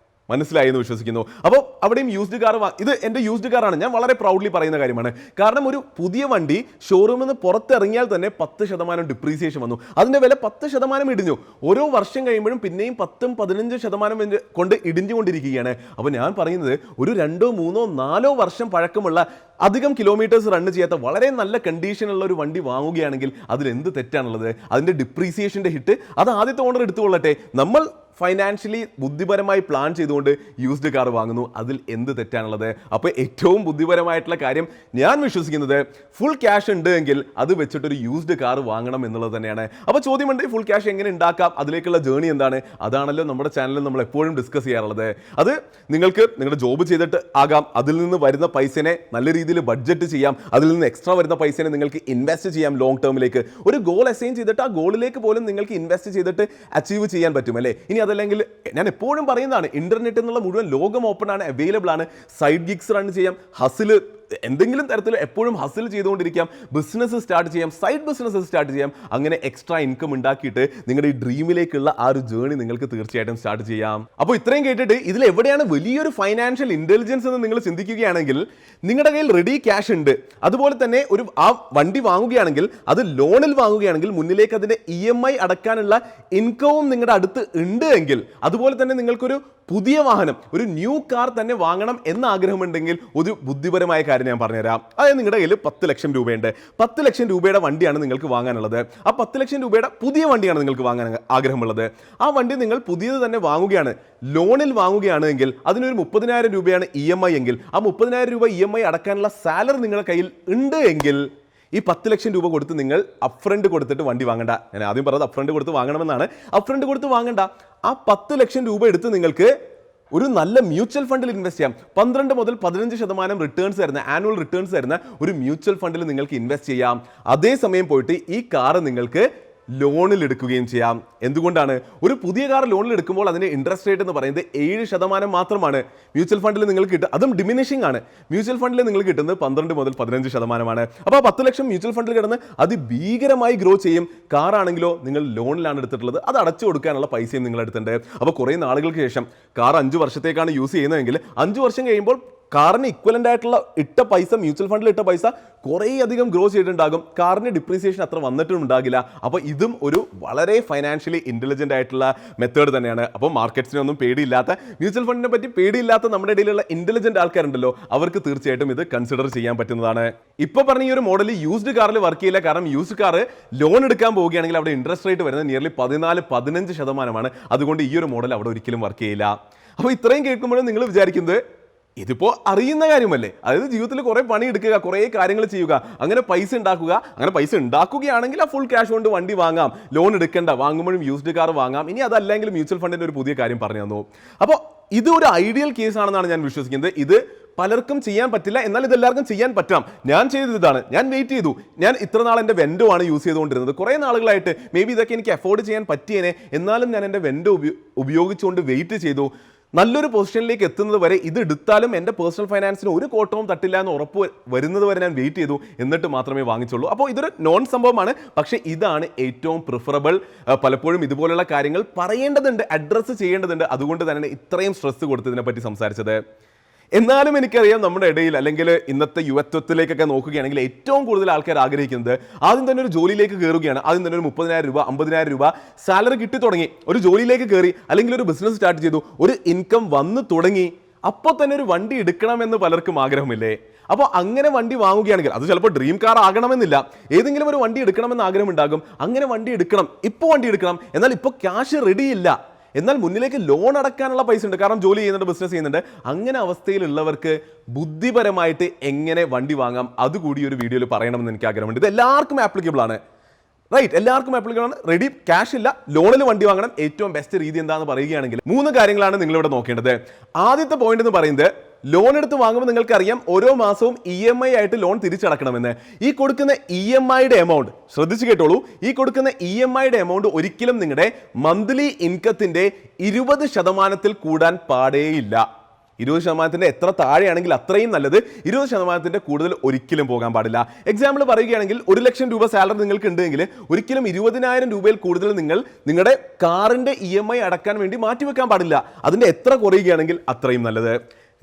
Speaker 1: മനസ്സിലായി എന്ന് വിശ്വസിക്കുന്നു. അപ്പോൾ അവിടെയും യൂസ്ഡ് കാർ ഇത് എൻ്റെ യൂസ്ഡ് കാറാണ്, ഞാൻ വളരെ പ്രൗഡ്ലി പറയുന്ന കാര്യമാണ്. കാരണം ഒരു പുതിയ വണ്ടി ഷോറൂമിൽ നിന്ന് പുറത്തിറങ്ങിയാൽ തന്നെ 10% ഡിപ്രീസിയേഷൻ വന്നു, അതിൻ്റെ വില 10% ഇടിഞ്ഞു. ഓരോ വർഷം കഴിയുമ്പോഴും പിന്നെയും 10-15% കൊണ്ട് ഇടിഞ്ഞുകൊണ്ടിരിക്കുകയാണ്. അപ്പോൾ ഞാൻ പറയുന്നത് ഒരു 2, 3, 4 വർഷം പഴക്കമുള്ള അധികം കിലോമീറ്റേഴ്സ് റൺ ചെയ്യാത്ത വളരെ നല്ല കണ്ടീഷനുള്ള ഒരു വണ്ടി വാങ്ങുകയാണെങ്കിൽ അതിൽ എന്ത് തെറ്റാണുള്ളത്? അതിൻ്റെ ഡിപ്രീസിയേഷൻ്റെ ഹിറ്റ് അത് ആദ്യത്തെ ഓണർ എടുത്തുകൊള്ളട്ടെ. നമ്മൾ ഫൈനാൻഷ്യലി ബുദ്ധിപരമായി പ്ലാൻ ചെയ്തുകൊണ്ട് യൂസ്ഡ് കാർ വാങ്ങുന്നു, അതിൽ എന്ത് തെറ്റാണുള്ളത്? അപ്പോൾ ഏറ്റവും ബുദ്ധിപരമായിട്ടുള്ള കാര്യം ഞാൻ വിശ്വസിക്കുന്നത് ഫുൾ ക്യാഷ് ഉണ്ട് എങ്കിൽ അത് വെച്ചിട്ടൊരു യൂസ്ഡ് കാർ വാങ്ങണം എന്നുള്ളത് തന്നെയാണ്. അപ്പോൾ ചോദ്യമുണ്ട്, ഫുൾ ക്യാഷ് എങ്ങനെ ഉണ്ടാക്കാം, അതിലേക്കുള്ള ജേണി എന്താണ്? അതാണല്ലോ നമ്മുടെ ചാനലിൽ നമ്മൾ എപ്പോഴും ഡിസ്കസ് ചെയ്യാറുള്ളത്. അത് നിങ്ങൾക്ക് നിങ്ങളുടെ ജോബ് ചെയ്തിട്ട് ആകാം, അതിൽ നിന്ന് വരുന്ന പൈസനെ നല്ല രീതിയിൽ ബഡ്ജറ്റ് ചെയ്യാം, അതിൽ നിന്ന് എക്സ്ട്രാ വരുന്ന പൈസനെ നിങ്ങൾക്ക് ഇൻവെസ്റ്റ് ചെയ്യാം ലോങ് ടേമിലേക്ക്. ഒരു ഗോൾ അസൈൻ ചെയ്തിട്ട് ആ ഗോളിലേക്ക് പോലും നിങ്ങൾക്ക് ഇൻവെസ്റ്റ് ചെയ്തിട്ട് അച്ചീവ് ചെയ്യാൻ പറ്റും അല്ലേ? ഇനി അതല്ലെങ്കിൽ ഞാൻ എപ്പോഴും പറയുന്നതാണ്, ഇന്റർനെറ്റ് എന്നുള്ള മുഴുവൻ ലോകം ഓപ്പൺ ആണ്, അവൈലബിൾ ആണ്. സൈഡ് ഗിഗ്സ് റൺ ചെയ്യാം, ഹസിൽ എന്തെങ്കിലും തരത്തിൽ എപ്പോഴും ഹസിൽ ചെയ്തുകൊണ്ടിരിക്കാം, ബിസിനസ് സ്റ്റാർട്ട് ചെയ്യാം, സൈഡ് ബിസിനസ് സ്റ്റാർട്ട് ചെയ്യാം. അങ്ങനെ എക്സ്ട്രാ ഇൻകം ഉണ്ടാക്കിയിട്ട് നിങ്ങളുടെ ഈ ഡ്രീമിലേക്കുള്ള ആ ഒരു ജേണി നിങ്ങൾക്ക് തീർച്ചയായിട്ടും സ്റ്റാർട്ട് ചെയ്യാം. അപ്പോൾ ഇത്രയും കേട്ടിട്ട് ഇതിൽ എവിടെയാണ് വലിയൊരു ഫൈനാൻഷ്യൽ ഇന്റലിജൻസ് എന്ന് നിങ്ങൾ ചിന്തിക്കുകയാണെങ്കിൽ, നിങ്ങളുടെ കയ്യിൽ റെഡി ക്യാഷ് ഉണ്ട്, അതുപോലെ തന്നെ ആ വണ്ടി വാങ്ങുകയാണെങ്കിൽ അത് ലോണിൽ വാങ്ങുകയാണെങ്കിൽ മുന്നിലേക്ക് അതിന്റെ EMI അടക്കാനുള്ള ഇൻകവും നിങ്ങളുടെ അടുത്ത് ഉണ്ട് എങ്കിൽ, അതുപോലെ തന്നെ നിങ്ങൾക്കൊരു പുതിയ വാഹനം, ഒരു ന്യൂ കാർ തന്നെ വാങ്ങണം എന്ന ആഗ്രഹമുണ്ടെങ്കിൽ ഒരു ബുദ്ധിപരമായ കാര്യം ഞാൻ പറഞ്ഞുതരാം. അതായത് നിങ്ങളുടെ കയ്യിൽ 10 ലക്ഷം രൂപയുണ്ട്, 10 ലക്ഷം രൂപയുടെ വണ്ടിയാണ് നിങ്ങൾക്ക് വാങ്ങാനുള്ളത്. ആ 10 ലക്ഷം രൂപയുടെ പുതിയ വണ്ടിയാണ് നിങ്ങൾക്ക് വാങ്ങാൻ ആഗ്രഹമുള്ളത്. ആ വണ്ടി നിങ്ങൾ പുതിയത് തന്നെ വാങ്ങുകയാണ്, ലോണിൽ വാങ്ങുകയാണെങ്കിൽ അതിനൊരു 30,000 രൂപയാണ് EMI എങ്കിൽ, ആ 30,000 രൂപ EMI അടക്കാനുള്ള സാലറി നിങ്ങളുടെ കയ്യിൽ ഉണ്ട് എങ്കിൽ ഈ 10 ലക്ഷം രൂപ കൊടുത്ത് നിങ്ങൾ അപ്ഫ്രണ്ട് കൊടുത്തിട്ട് വണ്ടി വാങ്ങണ്ട. ഞാൻ ആദ്യം പറഞ്ഞത് അപ്ഫ്രണ്ട് കൊടുത്ത് വാങ്ങണമെന്നാണ്. അപ്ഫ്രണ്ട് കൊടുത്ത് വാങ്ങണ്ട. ആ 10 ലക്ഷം രൂപ എടുത്ത് നിങ്ങൾക്ക് ഒരു നല്ല മ്യൂച്വൽ ഫണ്ടിൽ ഇൻവെസ്റ്റ് ചെയ്യാം. 12 മുതൽ 15% റിട്ടേൺസ് തരുന്ന, ആനുവൽ റിട്ടേൺസ് തരുന്ന ഒരു മ്യൂച്വൽ ഫണ്ടിൽ നിങ്ങൾക്ക് ഇൻവെസ്റ്റ് ചെയ്യാം. അതേസമയം പോയിട്ട് ഈ കാറ് നിങ്ങൾക്ക് ലോണിൽ എടുക്കുകയും ചെയ്യാം. എന്തുകൊണ്ടാണ്? ഒരു പുതിയ കാർ ലോണിൽ എടുക്കുമ്പോൾ അതിന്റെ ഇൻട്രസ്റ്റ് റേറ്റ് എന്ന് പറയുന്നത് 7% മാത്രമാണ്. മ്യൂച്വൽ ഫണ്ടിൽ നിങ്ങൾക്ക് കിട്ടുക, അതും ഡിമിനിഷിംഗ് ആണ്. മ്യൂച്വൽ ഫണ്ടിൽ നിങ്ങൾ കിട്ടുന്നത് 12 മുതൽ 15%. അപ്പോൾ 10 ലക്ഷം മ്യൂച്വൽ ഫണ്ടിൽ കിടന്ന് അതിഭീകരമായി ഗ്രോ ചെയ്യും. കാറാണെങ്കിലോ നിങ്ങൾ ലോണിലാണ് എടുത്തിട്ടുള്ളത്, അത് അടച്ചു കൊടുക്കാനുള്ള പൈസയും നിങ്ങൾ എടുത്തിട്ടുണ്ട്. അപ്പോൾ കുറേ നാളുകൾക്ക് ശേഷം കാർ 5 വർഷത്തേക്കാണ് യൂസ് ചെയ്യുന്നതെങ്കിൽ 5 വർഷം കഴിയുമ്പോൾ കാറിന് ഇക്വലൻ്റ് ആയിട്ടുള്ള ഇട്ട പൈസ, മ്യൂച്വൽ ഫണ്ടിൽ ഇട്ട പൈസ കുറേ അധികം ഗ്രോ ചെയ്തിട്ടുണ്ടാകും. കാറിന് ഡിപ്രീസിയേഷൻ അത്ര വന്നിട്ടും ഉണ്ടാകില്ല. അപ്പോൾ ഇതും ഒരു വളരെ ഫൈനാൻഷ്യലി ഇൻ്റലിജൻ്റ് ആയിട്ടുള്ള മെത്തേഡ് തന്നെയാണ്. അപ്പോൾ മാർക്കറ്റ്സിനൊന്നും പേടിയില്ലാത്ത, മ്യൂച്വൽ ഫണ്ടിനെ പറ്റി പേടിയില്ലാത്ത നമ്മുടെ ഇടയിലുള്ള ഇൻ്റലിജൻ്റ് ആൾക്കാരുണ്ടല്ലോ, അവർക്ക് തീർച്ചയായിട്ടും ഇത് കൺസിഡർ ചെയ്യാൻ പറ്റുന്നതാണ്. ഇപ്പോൾ പറഞ്ഞ ഈ ഒരു മോഡൽ യൂസ്ഡ് കാറിൽ വർക്ക് ചെയ്യില്ല. കാരണം യൂസ്ഡ് കാർ ലോൺ എടുക്കാൻ പോവുകയാണെങ്കിൽ അവിടെ ഇൻട്രസ്റ്റ് റേറ്റ് വരുന്നത് നിയർലി 14-15%. അതുകൊണ്ട് ഈ ഒരു മോഡൽ അവിടെ ഒരിക്കലും വർക്ക് ചെയ്യില്ല. അപ്പോൾ ഇത്രയും കേൾക്കുമ്പോഴും നിങ്ങൾ വിചാരിക്കുന്നത് ഇതിപ്പോൾ അറിയുന്ന കാര്യമല്ലേ, അതായത് ജീവിതത്തിൽ കുറേ പണി എടുക്കുക, കുറേ കാര്യങ്ങൾ ചെയ്യുക, അങ്ങനെ പൈസ ഉണ്ടാക്കുക. അങ്ങനെ പൈസ ഉണ്ടാക്കുകയാണെങ്കിൽ ആ ഫുൾ ക്യാഷ് കൊണ്ട് വണ്ടി വാങ്ങാം, ലോൺ എടുക്കേണ്ട, വാങ്ങുമ്പോഴും യൂസ്ഡ് കാർ വാങ്ങാം. ഇനി അതല്ലെങ്കിൽ മ്യൂച്വൽ ഫണ്ടിൻ്റെ ഒരു പുതിയ കാര്യം പറഞ്ഞു തന്നു. അപ്പോൾ ഇത് ഒരു ഐഡിയൽ കേസ് ആണെന്നാണ് ഞാൻ വിശ്വസിക്കുന്നത്. ഇത് പലർക്കും ചെയ്യാൻ പറ്റില്ല, എന്നാൽ ഇതെല്ലാവർക്കും ചെയ്യാൻ പറ്റാം. ഞാൻ ചെയ്തത് ഇതാണ്, ഞാൻ വെയിറ്റ് ചെയ്തു. ഞാൻ ഇത്ര നാൾ എൻ്റെ വെൻഡോ ആണ് യൂസ് ചെയ്തുകൊണ്ടിരുന്നത്. കുറേ നാളുകളായിട്ട് മേ ബി ഇതൊക്കെ എനിക്ക് അഫോർഡ് ചെയ്യാൻ പറ്റിയേനെ, എന്നാലും ഞാൻ എൻ്റെ വെൻഡോ ഉപയോഗിച്ചുകൊണ്ട് വെയിറ്റ് ചെയ്തു. നല്ലൊരു പൊസിഷനിലേക്ക് എത്തുന്നത് വരെ ഇത് എടുത്താലും എൻ്റെ പേഴ്സണൽ ഫൈനാൻസിന് ഒരു കോട്ടവും തട്ടില്ല എന്ന് ഉറപ്പ് വരുന്നത് വരെ ഞാൻ വെയിറ്റ് ചെയ്തു, എന്നിട്ട് മാത്രമേ വാങ്ങിച്ചുള്ളൂ. അപ്പോൾ ഇതൊരു നോൺ സംഭവമാണ്, പക്ഷേ ഇതാണ് ഏറ്റവും പ്രിഫറബിൾ. പലപ്പോഴും ഇതുപോലുള്ള കാര്യങ്ങൾ പറയേണ്ടതുണ്ട്, അഡ്രസ്സ് ചെയ്യേണ്ടതുണ്ട്. അതുകൊണ്ട് തന്നെ ഇത്രയും സ്ട്രെസ് കൊടുത്തതിനെ പറ്റി സംസാരിച്ചത്. എന്നാലും എനിക്കറിയാം നമ്മുടെ ഇടയിൽ, അല്ലെങ്കിൽ ഇന്നത്തെ യുവത്വത്തിലേക്കൊക്കെ നോക്കുകയാണെങ്കിൽ ഏറ്റവും കൂടുതൽ ആൾക്കാർ ആഗ്രഹിക്കുന്നത് ആദ്യം തന്നെ ഒരു ജോലിയിലേക്ക് കയറുകയാണ്. ആദ്യം തന്നെ ഒരു 30,000 രൂപ 50,000 രൂപ സാലറി കിട്ടി തുടങ്ങി, ഒരു ജോലിയിലേക്ക് കയറി, അല്ലെങ്കിൽ ഒരു ബിസിനസ് സ്റ്റാർട്ട് ചെയ്തു, ഒരു ഇൻകം വന്നു തുടങ്ങി, അപ്പോൾ തന്നെ ഒരു വണ്ടി എടുക്കണമെന്ന് പലർക്കും ആഗ്രഹമില്ലേ? അപ്പോൾ അങ്ങനെ വണ്ടി വാങ്ങുകയാണെങ്കിൽ അത് ചിലപ്പോൾ ഡ്രീം കാർ ആകണമെന്നില്ല, ഏതെങ്കിലും ഒരു വണ്ടി എടുക്കണമെന്ന് ആഗ്രഹം ഉണ്ടാകും. അങ്ങനെ വണ്ടി എടുക്കണം, ഇപ്പോൾ വണ്ടി എടുക്കണം, എന്നാൽ ഇപ്പോൾ ക്യാഷ് റെഡിയില്ല, എന്നാൽ മുന്നിലേക്ക് ലോൺ അടക്കാനുള്ള പൈസ ഉണ്ട്, കാരണം ജോലി ചെയ്യുന്നുണ്ട്, ബിസിനസ് ചെയ്യുന്നുണ്ട്. അങ്ങനെ അവസ്ഥയിലുള്ളവർക്ക് ബുദ്ധിപരമായിട്ട് എങ്ങനെ വണ്ടി വാങ്ങാം അതുകൂടി ഒരു വീഡിയോയിൽ പറയണമെന്ന് എനിക്ക് ആഗ്രഹമുണ്ട്. ഇത് എല്ലാവർക്കും ആപ്ലിക്കബിൾ ആണ്, റൈറ്റ്? എല്ലാവർക്കും ആപ്ലിക്കബിൾ ആണ്. റെഡി ക്യാഷ് ഇല്ല, ലോണിൽ വണ്ടി വാങ്ങണം. ഏറ്റവും ബെസ്റ്റ് രീതി എന്താണെന്ന് പറയുകയാണെങ്കിൽ 3 കാര്യങ്ങളാണ് നിങ്ങളിവിടെ നോക്കേണ്ടത്. ആദ്യത്തെ പോയിന്റ് എന്ന് പറയുന്നത്, ലോൺ എടുത്ത് വാങ്ങുമ്പോൾ നിങ്ങൾക്കറിയാം ഓരോ മാസവും EMI ആയിട്ട് ലോൺ തിരിച്ചടക്കണമെന്ന്. ഈ കൊടുക്കുന്ന EMIയുടെ എമൗണ്ട് ശ്രദ്ധിച്ചു കേട്ടോളൂ. ഈ കൊടുക്കുന്ന EMIയുടെ എമൗണ്ട് ഒരിക്കലും നിങ്ങളുടെ മന്ത്ലി ഇൻകത്തിന്റെ 20% കൂടാൻ പാടേയില്ല. 20% എത്ര താഴെയാണെങ്കിൽ അത്രയും നല്ലത്. 20% കൂടുതൽ ഒരിക്കലും പോകാൻ പാടില്ല. എക്സാമ്പിൾ പറയുകയാണെങ്കിൽ 1 ലക്ഷം രൂപ സാലറി നിങ്ങൾക്ക് ഉണ്ടെങ്കിൽ ഒരിക്കലും 20,000 രൂപയിൽ കൂടുതൽ നിങ്ങൾ നിങ്ങളുടെ കാറിന്റെ EMI അടക്കാൻ വേണ്ടി മാറ്റിവെക്കാൻ പാടില്ല. അതിന്റെ എത്ര കുറയുകയാണെങ്കിൽ അത്രയും നല്ലത്.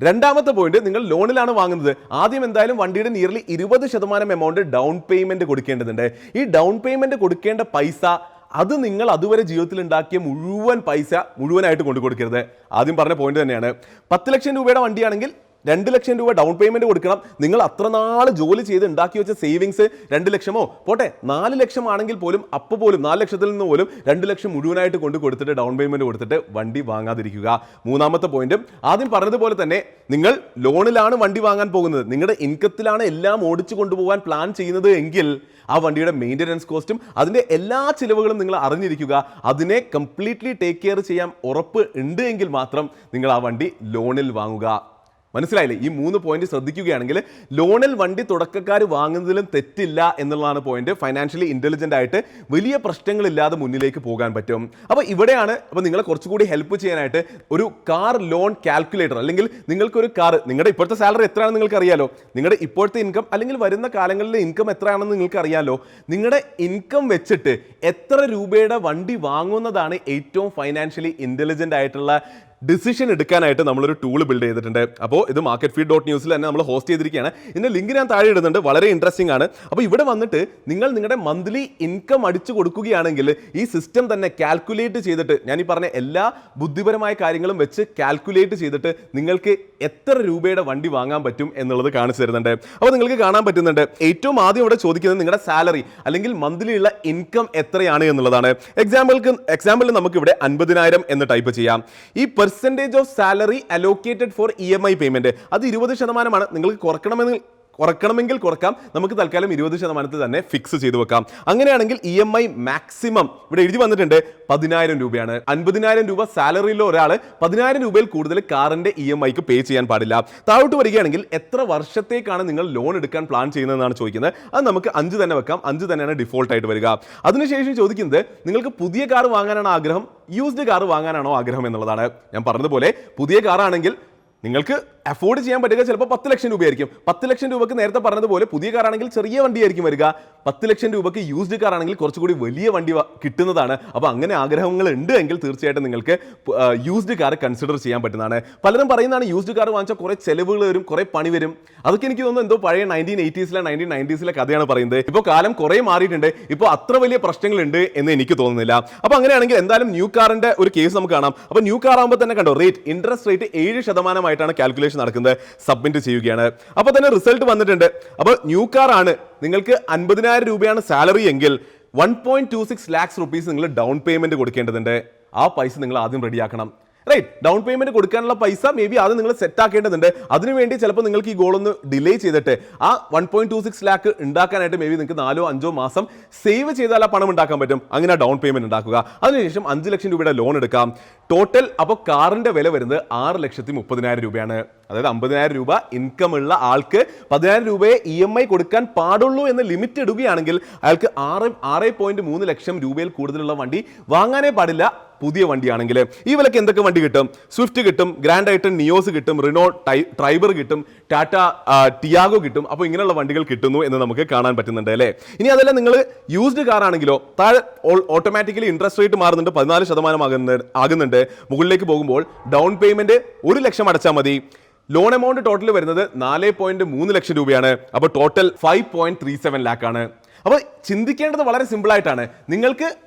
Speaker 1: രണ്ടാമത്തെ പോയിന്റ്, നിങ്ങൾ ലോണിലാണ് വാങ്ങുന്നത്. ആദ്യം എന്തായാലും വണ്ടിയുടെ നിയർലി 20% എമൗണ്ട് ഡൗൺ പേയ്മെന്റ് കൊടുക്കേണ്ടതുണ്ട്. ഈ ഡൗൺ പേയ്മെന്റ് കൊടുക്കേണ്ട പൈസ അത് നിങ്ങൾ അതുവരെ ജീവിതത്തിൽ ഉണ്ടാക്കിയ മുഴുവൻ പൈസ മുഴുവനായിട്ട് കൊണ്ടു കൊടുക്കരുത്. ആദ്യം പറഞ്ഞ പോയിന്റ് തന്നെയാണ്. 10 ലക്ഷം രൂപയുടെ വണ്ടിയാണെങ്കിൽ 2 ലക്ഷം രൂപ ഡൗൺ പേയ്മെന്റ് കൊടുക്കണം. നിങ്ങൾ അത്ര നാൾ ജോലി ചെയ്ത് ഉണ്ടാക്കി വെച്ച സേവിങ്സ് 2 ലക്ഷമോ പോട്ടെ 4 ലക്ഷം ആണെങ്കിൽ പോലും അപ്പോൾ പോലും 4 ലക്ഷത്തിൽ നിന്ന് പോലും 2 ലക്ഷം മുഴുവനായിട്ട് കൊണ്ട് കൊടുത്തിട്ട് ഡൗൺ പേയ്മെന്റ് കൊടുത്തിട്ട് വണ്ടി വാങ്ങാതിരിക്കുക. മൂന്നാമത്തെ പോയിന്റ്, ആദ്യം പറഞ്ഞതുപോലെ തന്നെ നിങ്ങൾ ലോണിലാണ് വണ്ടി വാങ്ങാൻ പോകുന്നത്, നിങ്ങളുടെ ഇൻകത്തിലാണ് എല്ലാം ഓടിച്ചു കൊണ്ടുപോകാൻ പ്ലാൻ ചെയ്യുന്നത് എങ്കിൽ ആ വണ്ടിയുടെ മെയിൻ്റനൻസ് കോസ്റ്റും അതിൻ്റെ എല്ലാ ചിലവുകളും നിങ്ങൾ അറിഞ്ഞിരിക്കുക. അതിനെ കംപ്ലീറ്റ്ലി ടേക്ക് കെയർ ചെയ്യാൻ ഉറപ്പ് ഉണ്ട് എങ്കിൽ മാത്രം നിങ്ങൾ ആ വണ്ടി ലോണിൽ വാങ്ങുക. മനസ്സിലായില്ലേ? ഈ 3 പോയിന്റ് ശ്രദ്ധിക്കുകയാണെങ്കിൽ ലോണിൽ വണ്ടി തുടക്കക്കാർ വാങ്ങുന്നതിലും തെറ്റില്ല എന്നുള്ളതാണ് പോയിന്റ്. ഫൈനാൻഷ്യലി ഇന്റലിജന്റ് ആയിട്ട് വലിയ പ്രശ്നങ്ങളില്ലാതെ മുന്നിലേക്ക് പോകാൻ പറ്റും. അപ്പോൾ ഇവിടെയാണ് നിങ്ങളെ കുറച്ചുകൂടി ഹെൽപ്പ് ചെയ്യാനായിട്ട് ഒരു കാർ ലോൺ കാൽക്കുലേറ്റർ, അല്ലെങ്കിൽ നിങ്ങൾക്കൊരു കാർ, നിങ്ങളുടെ ഇപ്പോഴത്തെ സാലറി എത്രയാണെന്ന് നിങ്ങൾക്ക് അറിയാലോ, നിങ്ങളുടെ ഇപ്പോഴത്തെ ഇൻകം അല്ലെങ്കിൽ വരുന്ന കാലങ്ങളിലെ ഇൻകം എത്രയാണെന്ന് നിങ്ങൾക്ക് അറിയാലോ. നിങ്ങളുടെ ഇൻകം വെച്ചിട്ട് എത്ര രൂപയുടെ വണ്ടി വാങ്ങുന്നതാണ് ഏറ്റവും ഫൈനാൻഷ്യലി ഇന്റലിജന്റ് ആയിട്ടുള്ള ഡിസിഷൻ എടുക്കാനായിട്ട് നമ്മളൊരു ടൂൾ ബിൽഡ് ചെയ്തിട്ടുണ്ട്. അപ്പോൾ ഇത് marketfeed.newsൽ തന്നെ നമ്മൾ ഹോസ്റ്റ് ചെയ്തിരിക്കുകയാണ്. ഇതിൻ്റെ ലിങ്ക് ഞാൻ താഴെ ഇടുന്നുണ്ട്. വളരെ ഇൻട്രസ്റ്റിംഗ് ആണ്. അപ്പോൾ ഇവിടെ വന്നിട്ട് നിങ്ങൾ നിങ്ങളുടെ മന്ത്ലി ഇൻകം അടിച്ചു കൊടുക്കുകയാണെങ്കിൽ ഈ സിസ്റ്റം തന്നെ കാൽക്കുലേറ്റ് ചെയ്തിട്ട്, ഞാൻ ഈ പറഞ്ഞ എല്ലാ ബുദ്ധിപരമായ കാര്യങ്ങളും വെച്ച് കാൽക്കുലേറ്റ് ചെയ്തിട്ട് നിങ്ങൾക്ക് എത്ര രൂപയുടെ വണ്ടി വാങ്ങാൻ പറ്റും എന്നുള്ളത് കാണിച്ചു തരുന്നുണ്ട്. അപ്പോൾ നിങ്ങൾക്ക് കാണാൻ പറ്റുന്നുണ്ട്, ഏറ്റവും ആദ്യം ഇവിടെ ചോദിക്കുന്നത് നിങ്ങളുടെ സാലറി അല്ലെങ്കിൽ മന്ത്ലി ഉള്ള ഇൻകം എത്രയാണ് എന്നുള്ളതാണ്. എക്സാമ്പിൾ നമുക്ക് ഇവിടെ 50,000 എന്ന് ടൈപ്പ് ചെയ്യാം. ഈ percentage of salary allocated four EMI payment അത് 20%. നിങ്ങൾക്ക് കുറക്കണമെങ്കിൽ കുറക്കാം. നമുക്ക് തൽക്കാലം 20% തന്നെ ഫിക്സ് ചെയ്ത് വെക്കാം. അങ്ങനെയാണെങ്കിൽ EMI മാക്സിമം ഇവിടെ എഴുതി വന്നിട്ടുണ്ട് 10,000 രൂപയാണ്. 50,000 രൂപ സാലറിയിലുള്ള ഒരാൾ 10,000 രൂപയിൽ കൂടുതൽ കാറിന്റെ EMIക്ക് പേ ചെയ്യാൻ പാടില്ല. താഴോട്ട് വരികയാണെങ്കിൽ എത്ര വർഷത്തേക്കാണ് നിങ്ങൾ ലോൺ എടുക്കാൻ പ്ലാൻ ചെയ്യുന്നതെന്നാണ് ചോദിക്കുന്നത്. അത് നമുക്ക് 5 തന്നെ വെക്കാം. 5 തന്നെയാണ് ഡിഫോൾട്ട് ആയിട്ട് വരിക. അതിനുശേഷം ചോദിക്കുന്നത് നിങ്ങൾക്ക് പുതിയ കാർ വാങ്ങാനാണോ ആഗ്രഹം, യൂസ്ഡ് കാർ വാങ്ങാനാണോ ആഗ്രഹം എന്നുള്ളതാണ്. ഞാൻ പറഞ്ഞതുപോലെ പുതിയ കാറാണെങ്കിൽ നിങ്ങൾക്ക് അഫോർഡ് ചെയ്യാൻ പറ്റുക ചിലപ്പോൾ 10 ലക്ഷം രൂപയായിരിക്കും. 10 ലക്ഷം രൂപയ്ക്ക് നേരത്തെ പറഞ്ഞതുപോലെ പുതിയ കാറാണെങ്കിൽ ചെറിയ വണ്ടിയായിരിക്കും വരിക. 10 ലക്ഷം രൂപയ്ക്ക് യൂസ്ഡ് കാർ ആണെങ്കിൽ കുറച്ചുകൂടി വലിയ വണ്ടി കിട്ടുന്നതാണ്. അപ്പോൾ അങ്ങനെ ആഗ്രഹങ്ങൾ ഉണ്ട് എങ്കിൽ തീർച്ചയായിട്ടും നിങ്ങൾക്ക് യൂസ്ഡ് കാർ കൺസിഡർ ചെയ്യാൻ പറ്റുന്നതാണ്. പലരും പറയുന്നതാണ് യൂസ്ഡ് കാർ വാങ്ങിച്ചാൽ കുറേ ചെലവുകൾ വരും, കുറേ പണി വരും. അതൊക്കെ എനിക്ക് തോന്നുന്നു എന്തോ പഴയ 1980s 1990s കഥയാണ് പറയുന്നത്. ഇപ്പോൾ കാലം കുറേ മാറിയിട്ടുണ്ട്. ഇപ്പോൾ അത്ര വലിയ പ്രശ്നങ്ങളുണ്ട് എന്ന് എനിക്ക് തോന്നുന്നില്ല. അപ്പോൾ അങ്ങനെയാണെങ്കിൽ എന്തായാലും ന്യൂ കാറിന്റെ ഒരു കേസ് നമുക്ക് കാണാം. അപ്പോൾ ന്യൂ കാർ ആകുമ്പോൾ തന്നെ കണ്ടോ ഇൻട്രസ്റ്റ് റേറ്റ് 7% കാൽക്കുലേഷൻ നടക്കുന്നത്. സബ്മിറ്റ് ചെയ്യുകയാണ്. അപ്പോൾ തന്നെ റിസൾട്ട് വന്നിട്ടുണ്ട്. അപ്പോൾ ന്യൂ കാർ ആണ്, നിങ്ങൾക്ക് 50,000 രൂപയാണ് സാലറി എങ്കിൽ 1.26 lakhs rupees നിങ്ങൾ ഡൗൺ പേയ്മെന്റ് കൊടുക്കേണ്ടതുണ്ട്. ആ പൈസ നിങ്ങൾ ആദ്യം റെഡിയാക്കണം. ഡൗൺ പേയ്മെന്റ് കൊടുക്കാനുള്ള പൈസ മേ ബി അത് നിങ്ങൾ സെറ്റ് ആക്കേണ്ടതുണ്ട്. അതിനുവേണ്ടി ചിലപ്പോൾ നിങ്ങൾക്ക് ഈ ഗോൾ ഒന്ന് ഡിലേ ചെയ്തിട്ട് ആ 1.26 lakh ഉണ്ടാക്കാനായിട്ട് മേ ബി നിങ്ങൾക്ക് 4-5 മാസം സേവ് ചെയ്താൽ ആ പണം ഉണ്ടാക്കാൻ പറ്റും. അങ്ങനെ ഡൗൺ പേയ്മെന്റ് ഉണ്ടാക്കുക. അതിനുശേഷം 5 ലക്ഷം രൂപയുടെ ലോൺ എടുക്കാം. ടോട്ടൽ അപ്പോൾ കാറിന്റെ വില വരുന്നത് 6,30,000 രൂപയാണ്. അതായത് 50,000 രൂപ ഇൻകം ഉള്ള ആൾക്ക് 10,000 രൂപയെ EMI കൊടുക്കാൻ പാടുള്ളൂ എന്ന് ലിമിറ്റ് ഇടുകയാണെങ്കിൽ അയാൾക്ക് 6.3 ലക്ഷം രൂപയിൽ കൂടുതലുള്ള വണ്ടി വാങ്ങാനേ പാടില്ല. പുതിയ വണ്ടിയാണെങ്കിൽ ഈ വിലക്ക് എന്തൊക്കെ വണ്ടി കിട്ടും? സ്വിഫ്റ്റ് കിട്ടും, ഗ്രാൻഡ് ഐറ്റൺ നിയോസ് കിട്ടും, റിനോ ട്രൈബർ കിട്ടും, ടാറ്റ ടിയാഗോ കിട്ടും. അപ്പോൾ ഇങ്ങനെയുള്ള വണ്ടികൾ കിട്ടുന്നു എന്ന് നമുക്ക് കാണാൻ പറ്റുന്നുണ്ട് അല്ലേ. ഇനി അതല്ല നിങ്ങൾ യൂസ്ഡ് കാർ ആണെങ്കിലോ താഴെ ഓട്ടോമാറ്റിക്കലി ഇൻട്രസ്റ്റ് റേറ്റ് മാറുന്നുണ്ട്, 14% ആകുന്നുണ്ട്. മുകളിലേക്ക് പോകുമ്പോൾ ഡൗൺ പേയ്മെന്റ് 1 ലക്ഷം അടച്ചാൽ മതി. ലോൺ എമൗണ്ട് ടോട്ടൽ വരുന്നത് 4.3 ലക്ഷം രൂപയാണ്. അപ്പോൾ ടോട്ടൽ 5.37 lakh ആണ്. അപ്പോൾ ചിന്തിക്കേണ്ടത് വളരെ സിമ്പിൾ ആയിട്ടാണ്. നിങ്ങൾ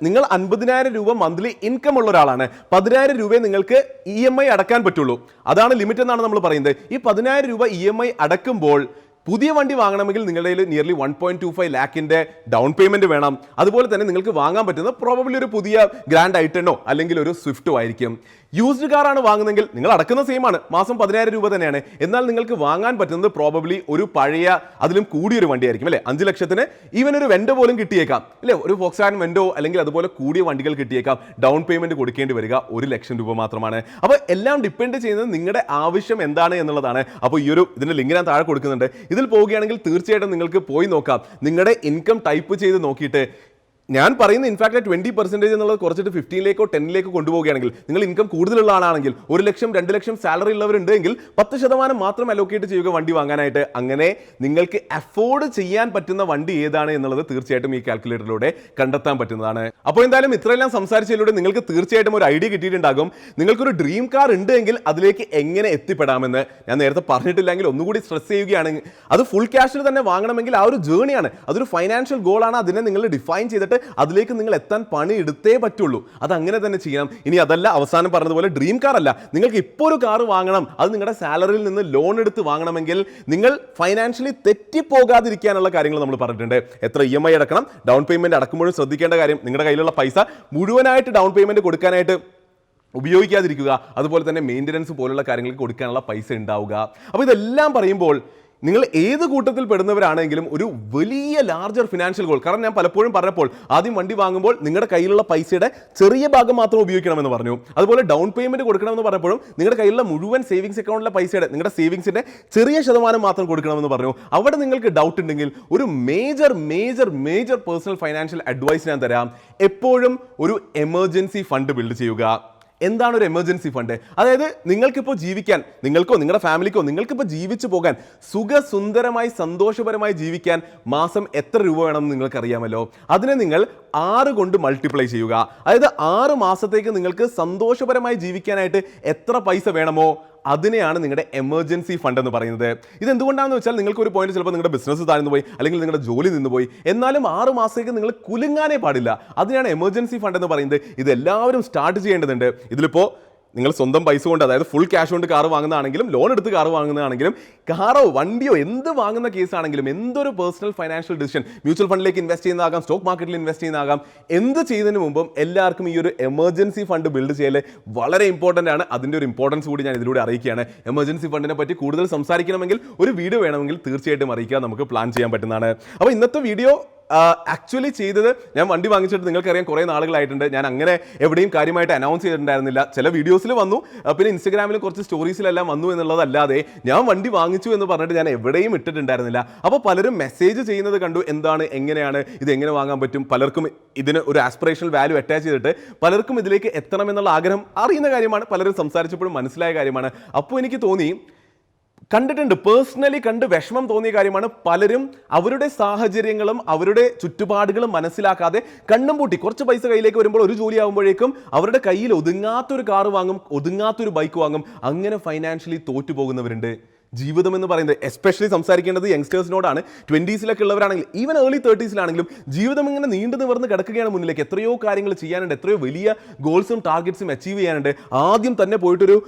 Speaker 1: 50,000 രൂപ മന്ത്ലി ഇൻകം ഉള്ള ഒരാളാണ്. 10,000 രൂപയെ നിങ്ങൾക്ക് EMI അടക്കാൻ പറ്റുള്ളൂ. അതാണ് ലിമിറ്റ് എന്നാണ് നമ്മൾ പറയുന്നത്. ഈ 10,000 രൂപ EMI അടക്കുമ്പോൾ പുതിയ വണ്ടി വാങ്ങണമെങ്കിൽ നിങ്ങളുടെ കയ്യിൽ നിയർലി 1.25 lakhന്റെ ഡൗൺ പേയ്മെന്റ് വേണം. അതുപോലെ തന്നെ നിങ്ങൾക്ക് വാങ്ങാൻ പറ്റുന്ന പ്രോബബ്ലി ഒരു പുതിയ ഗ്രാൻഡ് ഐറ്റനോ അല്ലെങ്കിൽ ഒരു സ്വിഫ്റ്റോ ആയിരിക്കും. യൂസ്ഡ് കാറാണ് വാങ്ങുന്നെങ്കിൽ നിങ്ങൾ അടക്കുന്ന സെയിം ആണ്, മാസം 10,000 രൂപ തന്നെയാണ്. എന്നാൽ നിങ്ങൾക്ക് വാങ്ങാൻ പറ്റുന്നത് പ്രോബബ്ലി ഒരു പഴയ അതിലും കൂടിയൊരു വണ്ടിയായിരിക്കും അല്ലേ. 5 ലക്ഷത്തിന് ഈവൻ ഒരു വെൻഡോ പോലും കിട്ടിയേക്കാം അല്ലേ. ഒരു ഫോക്സ്വാഗൻ വെൻഡോ അല്ലെങ്കിൽ അതുപോലെ കൂടിയ വണ്ടികൾ കിട്ടിയേക്കാം. ഡൗൺ പേയ്മെന്റ് കൊടുക്കേണ്ടി വരിക 1 ലക്ഷം രൂപ മാത്രമാണ്. അപ്പോൾ എല്ലാം ഡിപ്പെൻഡ് ചെയ്യുന്നത് നിങ്ങളുടെ ആവശ്യം എന്താണ് എന്നുള്ളതാണ്. അപ്പോൾ ഇതിന്റെ ലിങ്ക് ഞാൻ താഴെ കൊടുക്കുന്നുണ്ട്. ഇതിൽ പോവുകയാണെങ്കിൽ തീർച്ചയായിട്ടും നിങ്ങൾക്ക് പോയി നോക്കാം. നിങ്ങളുടെ ഇൻകം ടൈപ്പ് ചെയ്ത് നോക്കിയിട്ട് ഞാൻ പറയുന്ന ഇൻഫാക്ട് 20% എന്നുള്ളത് കുറച്ചിട്ട് 15-ലേക്കോ 10-ലേക്കോ കൊണ്ടുപോവുകയാണെങ്കിൽ, നിങ്ങൾ ഇൻകം കൂടുതലുള്ള ആളാണെങ്കിൽ, 1 ലക്ഷം 2 ലക്ഷം സാലറി ഉള്ളവരുണ്ടെങ്കിൽ 10% മാത്രം അലോക്കേറ്റ് ചെയ്യുക വണ്ടി വാങ്ങാനായിട്ട്. അങ്ങനെ നിങ്ങൾക്ക് അഫോർഡ് ചെയ്യാൻ പറ്റുന്ന വണ്ടി ഏതാണ് എന്നുള്ളത് തീർച്ചയായിട്ടും ഈ കാൽക്കുലേറ്ററിലൂടെ കണ്ടെത്താൻ പറ്റുന്നതാണ്. അപ്പോൾ എന്തായാലും ഇത്രയെല്ലാം സംസാരിച്ചതിലൂടെ നിങ്ങൾക്ക് തീർച്ചയായിട്ടും ഒരു ഐഡിയ കിട്ടിയിട്ടുണ്ടാകും. നിങ്ങൾക്കൊരു ഡ്രീം കാർ ഉണ്ടെങ്കിൽ അതിലേക്ക് എങ്ങനെ എത്തിപ്പെടാമെന്ന്. ഞാൻ നേരത്തെ പറഞ്ഞിട്ടില്ലെങ്കിൽ ഒന്നുകൂടി സ്ട്രെസ് ചെയ്യുകയാണെങ്കിൽ, അത് ഫുൾ ക്യാഷിൽ തന്നെ വാങ്ങണമെങ്കിൽ ആ ഒരു ജേണിയാണ്, അതൊരു ഫൈനാൻഷ്യൽ ഗോളാണ്. അതിനെ നിങ്ങൾ ഡിഫൈൻ ചെയ്തിട്ട് അതിലേക്ക് നിങ്ങൾ എത്താൻ പണി എടുത്തേ പറ്റുള്ളൂ. അത് അങ്ങനെ തന്നെ ചെയ്യണം. ഇനി അതല്ല, അവസാനം പറഞ്ഞതുപോലെ ഡ്രീം കാർ അല്ല, നിങ്ങൾക്ക് ഇപ്പോൾ ഒരു കാർ വാങ്ങണം, അത് നിങ്ങളുടെ സാലറിയിൽ നിന്ന് ലോൺ എടുത്ത് വാങ്ങണമെങ്കിൽ നിങ്ങൾ ഫൈനാൻഷ്യലി തെറ്റിപ്പോകാതിരിക്കാനുള്ള കാര്യങ്ങൾ നമ്മൾ പറഞ്ഞിട്ടുണ്ട്. എത്ര EMI അടക്കണം, ഡൗൺ പേയ്മെന്റ് അടക്കുമ്പോഴും ശ്രദ്ധിക്കേണ്ട കാര്യം, നിങ്ങളുടെ കയ്യിലുള്ള പൈസ മുഴുവനായിട്ട് ഡൗൺ പേയ്മെന്റ് കൊടുക്കാനായിട്ട് ഉപയോഗിക്കാതിരിക്കുക. അതുപോലെ തന്നെ മെയിൻ്റനൻസ് പോലുള്ള കാര്യങ്ങൾക്ക് കൊടുക്കാനുള്ള പൈസ ഉണ്ടാവുക. അപ്പോൾ ഇതെല്ലാം പറയുമ്പോൾ നിങ്ങൾ ഏത് കൂട്ടത്തിൽ പെടുന്നവരാണെങ്കിലും ഒരു വലിയ ലാർജർ ഫിനാൻഷ്യൽ ഗോൾ. കാരണം ഞാൻ പലപ്പോഴും പറഞ്ഞപ്പോൾ, ആദ്യം വണ്ടി വാങ്ങുമ്പോൾ നിങ്ങളുടെ കയ്യിലുള്ള പൈസയുടെ ചെറിയ ഭാഗം മാത്രം ഉപയോഗിക്കണമെന്ന് പറഞ്ഞു. അതുപോലെ ഡൗൺ പേയ്മെന്റ് കൊടുക്കണമെന്ന് പറഞ്ഞപ്പോഴും നിങ്ങളുടെ കയ്യിലുള്ള മുഴുവൻ സേവിങ്സ് അക്കൗണ്ടിലെ പൈസയുടെ, നിങ്ങളുടെ സേവിങ്സിന്റെ ചെറിയ ശതമാനം മാത്രം കൊടുക്കണമെന്ന് പറഞ്ഞു. അവിടെ നിങ്ങൾക്ക് ഡൗട്ട് ഉണ്ടെങ്കിൽ ഒരു major major major personal financial advice ഞാൻ തരാം. എപ്പോഴും ഒരു എമർജൻസി ഫണ്ട് ബിൽഡ് ചെയ്യുക. എന്താണ് ഒരു എമർജൻസി ഫണ്ട്? അതായത് നിങ്ങൾക്കിപ്പോൾ ജീവിക്കാൻ, നിങ്ങൾക്കോ നിങ്ങളുടെ ഫാമിലിക്കോ നിങ്ങൾക്കിപ്പോൾ ജീവിച്ചു പോകാൻ, സുഖസുന്ദരമായി സന്തോഷപരമായി ജീവിക്കാൻ മാസം എത്ര രൂപ വേണമെന്ന് നിങ്ങൾക്കറിയാമല്ലോ. അതിനെ നിങ്ങൾ 6 കൊണ്ട് മൾട്ടിപ്ലൈ ചെയ്യുക. അതായത് 6 മാസത്തേക്ക് നിങ്ങൾക്ക് സന്തോഷപരമായി ജീവിക്കാനായിട്ട് എത്ര പൈസ വേണമോ അതിനെയാണ് നിങ്ങളുടെ എമർജൻസി ഫണ്ട് എന്ന് പറയുന്നത്. ഇതെന്തുകൊണ്ടാണെന്ന് വെച്ചാൽ, നിങ്ങൾക്ക് ഒരു പോയിന്റ് ചിലപ്പോൾ നിങ്ങളുടെ ബിസിനസ് താഴ്ന്നു പോയി, അല്ലെങ്കിൽ നിങ്ങളുടെ ജോലി നിന്നുപോയി, എന്നാലും 6 മാസത്തേക്ക് നിങ്ങൾ കുലുങ്ങാനേ പാടില്ല. അതിനാണ് എമർജൻസി ഫണ്ട് എന്ന് പറയുന്നത്. ഇത് എല്ലാവരും സ്റ്റാർട്ട് ചെയ്യേണ്ടതുണ്ട്. ഇതിലിപ്പോൾ നിങ്ങൾ സ്വന്തം പൈസ കൊണ്ട്, അതായത് ഫുൾ ക്യാഷ് കൊണ്ട് കാർ വാങ്ങുന്നതാണെങ്കിലും ലോൺ എടുത്ത് കാർ വാങ്ങുന്നതാണെങ്കിലും, കാറോ വണ്ടിയോ എന്ത് വാങ്ങുന്ന കേസാണെങ്കിലും, എന്തൊരു പേഴ്സണൽ ഫൈനാൻഷ്യൽ ഡിസിഷൻ, മ്യൂച്വൽ ഫണ്ടിലേക്ക് ഇൻവെസ്റ്റ് ചെയ്യുന്നതാകാം, സ്റ്റോക്ക് മാർക്കറ്റിൽ ഇൻവെസ്റ്റ് ചെയ്യുന്നതാകാം, എന്ത് ചെയ്യുന്നതിന് മുമ്പും എല്ലാവർക്കും ഈ ഒരു എമർജൻസി ഫണ്ട് ബിൽഡ് ചെയ്യൽ വളരെ ഇമ്പോർട്ടൻ്റ് ആണ്. അതിൻ്റെ ഒരു ഇമ്പോർട്ടൻസ് കൂടി ഞാൻ ഇതിലൂടെ അറിയിക്കുകയാണ്. എമർജൻസി ഫണ്ടിനെ പറ്റി കൂടുതൽ സംസാരിക്കണമെങ്കിൽ ഒരു വീഡിയോ വേണമെങ്കിൽ തീർച്ചയായിട്ടും അറിയിക്കുക, നമുക്ക് പ്ലാൻ ചെയ്യാൻ പറ്റുന്നതാണ്. അപ്പോൾ ഇന്നത്തെ വീഡിയോ ആക്ച്വലി ചെയ്തത്, ഞാൻ വണ്ടി വാങ്ങിച്ചിട്ട് നിങ്ങൾക്കറിയാം കുറേ നാളുകളായിട്ടുണ്ട്. ഞാൻ അങ്ങനെ എവിടെയും കാര്യമായിട്ട് അനൗൺസ് ചെയ്തിട്ടുണ്ടായിരുന്നില്ല. ചില വീഡിയോസിൽ വന്നു, പിന്നെ ഇൻസ്റ്റഗ്രാമിലും കുറച്ച് സ്റ്റോറീസിലെല്ലാം വന്നു എന്നുള്ളതല്ലാതെ ഞാൻ വണ്ടി വാങ്ങിച്ചു എന്ന് പറഞ്ഞിട്ട് ഞാൻ എവിടെയും ഇട്ടിട്ടുണ്ടായിരുന്നില്ല. അപ്പോൾ പലരും മെസ്സേജ് ചെയ്യുന്നത് കണ്ടു, എന്താണ്, എങ്ങനെയാണ് ഇത്, എങ്ങനെ വാങ്ങാൻ പറ്റും. പലർക്കും ഇതിന് ഒരു ആസ്പിറേഷണൽ വാല്യൂ അറ്റാച്ച് ചെയ്തിട്ട് പലർക്കും ഇതിലേക്ക് എത്തണം എന്നുള്ള ആഗ്രഹം അറിയുന്ന കാര്യമാണ്, പലരും സംസാരിച്ചപ്പോഴും മനസ്സിലായ കാര്യമാണ്. അപ്പോൾ എനിക്ക് തോന്നി, കണ്ടിട്ടുണ്ട്, പേഴ്സണലി കണ്ട് വിഷമം തോന്നിയ കാര്യമാണ്. പലരും അവരുടെ സാഹചര്യങ്ങളും അവരുടെ ചുറ്റുപാടുകളും മനസ്സിലാക്കാതെ കണ്ണും പൂട്ടി കുറച്ച് പൈസ കയ്യിലേക്ക് വരുമ്പോൾ ഒരു ജോലി ആകുമ്പോഴേക്കും അവരുടെ കയ്യിൽ ഒതുങ്ങാത്തൊരു കാർ വാങ്ങും, ഒതുങ്ങാത്തൊരു ബൈക്ക് വാങ്ങും. അങ്ങനെ ഫൈനാൻഷ്യലി തോറ്റുപോകുന്നവരുണ്ട്. ജീവിതം എന്ന് പറയുന്നത്, എസ്പെഷ്യലി സംസാരിക്കേണ്ടത് യങ്സ്റ്റേഴ്സിനോടാണ്. 20s ഉള്ളവരാണെങ്കിലും ഈവൻ ഏർലി 30s ജീവിതം ഇങ്ങനെ നീണ്ടു നിവർന്ന് കിടക്കുകയാണ് മുന്നിലേക്ക്. എത്രയോ കാര്യങ്ങൾ ചെയ്യാനുണ്ട്, എത്രയോ വലിയ ഗോൾസും ടാർഗറ്റ്സും അച്ചീവ് ചെയ്യാനുണ്ട്. ആദ്യം തന്നെ പോയിട്ടൊരു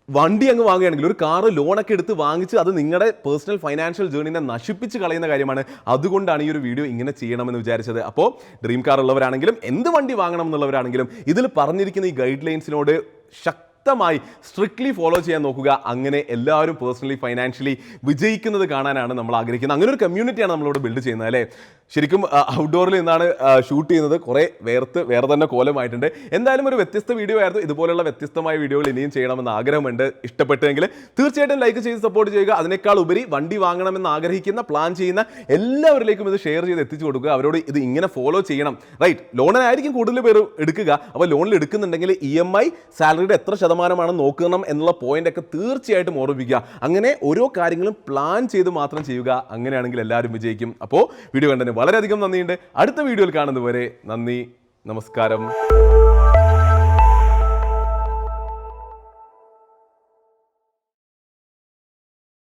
Speaker 1: വണ്ടി അങ്ങ് വാങ്ങുകയാണെങ്കിൽ, ഒരു കാറ് ലോണൊക്കെ എടുത്ത് വാങ്ങിച്ച് അത് നിങ്ങളുടെ പേഴ്സണൽ ഫൈനാൻഷ്യൽ ജേർണിനെ നശിപ്പിച്ച് കളയുന്ന കാര്യമാണ്. അതുകൊണ്ടാണ് ഈ ഒരു വീഡിയോ ഇങ്ങനെ ചെയ്യണമെന്ന് വിചാരിച്ചത്. അപ്പോൾ ഡ്രീം കാർ ഉള്ളവരാണെങ്കിലും എന്ത് വണ്ടി വാങ്ങണം എന്നുള്ളവരാണെങ്കിലും ഇതിൽ പറഞ്ഞിരിക്കുന്ന ഈ ഗൈഡ് ലൈൻസിനോട് ശക്തമായി സ്ട്രിക്ട്ലി ഫോളോ ചെയ്യാൻ നോക്കുക. അങ്ങനെ എല്ലാവരും പേഴ്സണലി ഫൈനാൻഷ്യലി വിജയിക്കുന്നത് കാണാനാണ് നമ്മൾ ആഗ്രഹിക്കുന്നത്. അങ്ങനെ ഒരു കമ്മ്യൂണിറ്റിയാണ് നമ്മളിവിടെ ബിൽഡ് ചെയ്യുന്നത് അല്ലേ. ശരിക്കും ഔട്ട്ഡോറിൽ നിന്നാണ് ഷൂട്ട് ചെയ്യുന്നത്, കുറേ വേറെ തന്നെ കോലമായിട്ടുണ്ട്. എന്തായാലും ഒരു വ്യത്യസ്ത വീഡിയോ ആയിരുന്നു. ഇതുപോലുള്ള വ്യത്യസ്തമായ വീഡിയോകൾ ഇനിയും ചെയ്യണമെന്ന് ആഗ്രഹമുണ്ട്. ഇഷ്ടപ്പെട്ടെങ്കിൽ തീർച്ചയായിട്ടും ലൈക്ക് ചെയ്ത് സപ്പോർട്ട് ചെയ്യുക. അതിനേക്കാൾ ഉപരി വണ്ടി വാങ്ങണമെന്ന് ആഗ്രഹിക്കുന്ന, പ്ലാൻ ചെയ്യുന്ന എല്ലാവരിലേക്കും ഇത് ഷെയർ ചെയ്ത് എത്തിച്ചു കൊടുക്കുക. അവരോട് ഇത് ഇങ്ങനെ ഫോളോ ചെയ്യണം. റൈറ്റ്, ലോണിനായിരിക്കും കൂടുതൽ പേര് എടുക്കുക. അപ്പോൾ ലോണിൽ എടുക്കുന്നുണ്ടെങ്കിൽ EMI സാലറിയുടെ എത്ര ശതമാനമാണ് നോക്കണം എന്നുള്ള പോയിന്റ് ഒക്കെ തീർച്ചയായിട്ടും ഓർമ്മിപ്പിക്കുക. അങ്ങനെ ഓരോ കാര്യങ്ങളും പ്ലാൻ ചെയ്ത് മാത്രം ചെയ്യുക. അങ്ങനെയാണെങ്കിൽ എല്ലാവരും വിജയിക്കും. അപ്പോൾ വീഡിയോ കണ്ടതിന് വളരെയധികം നന്ദിയുണ്ട്. അടുത്ത വീഡിയോയിൽ കാണുന്നതുവരെ നന്ദി, നമസ്കാരം.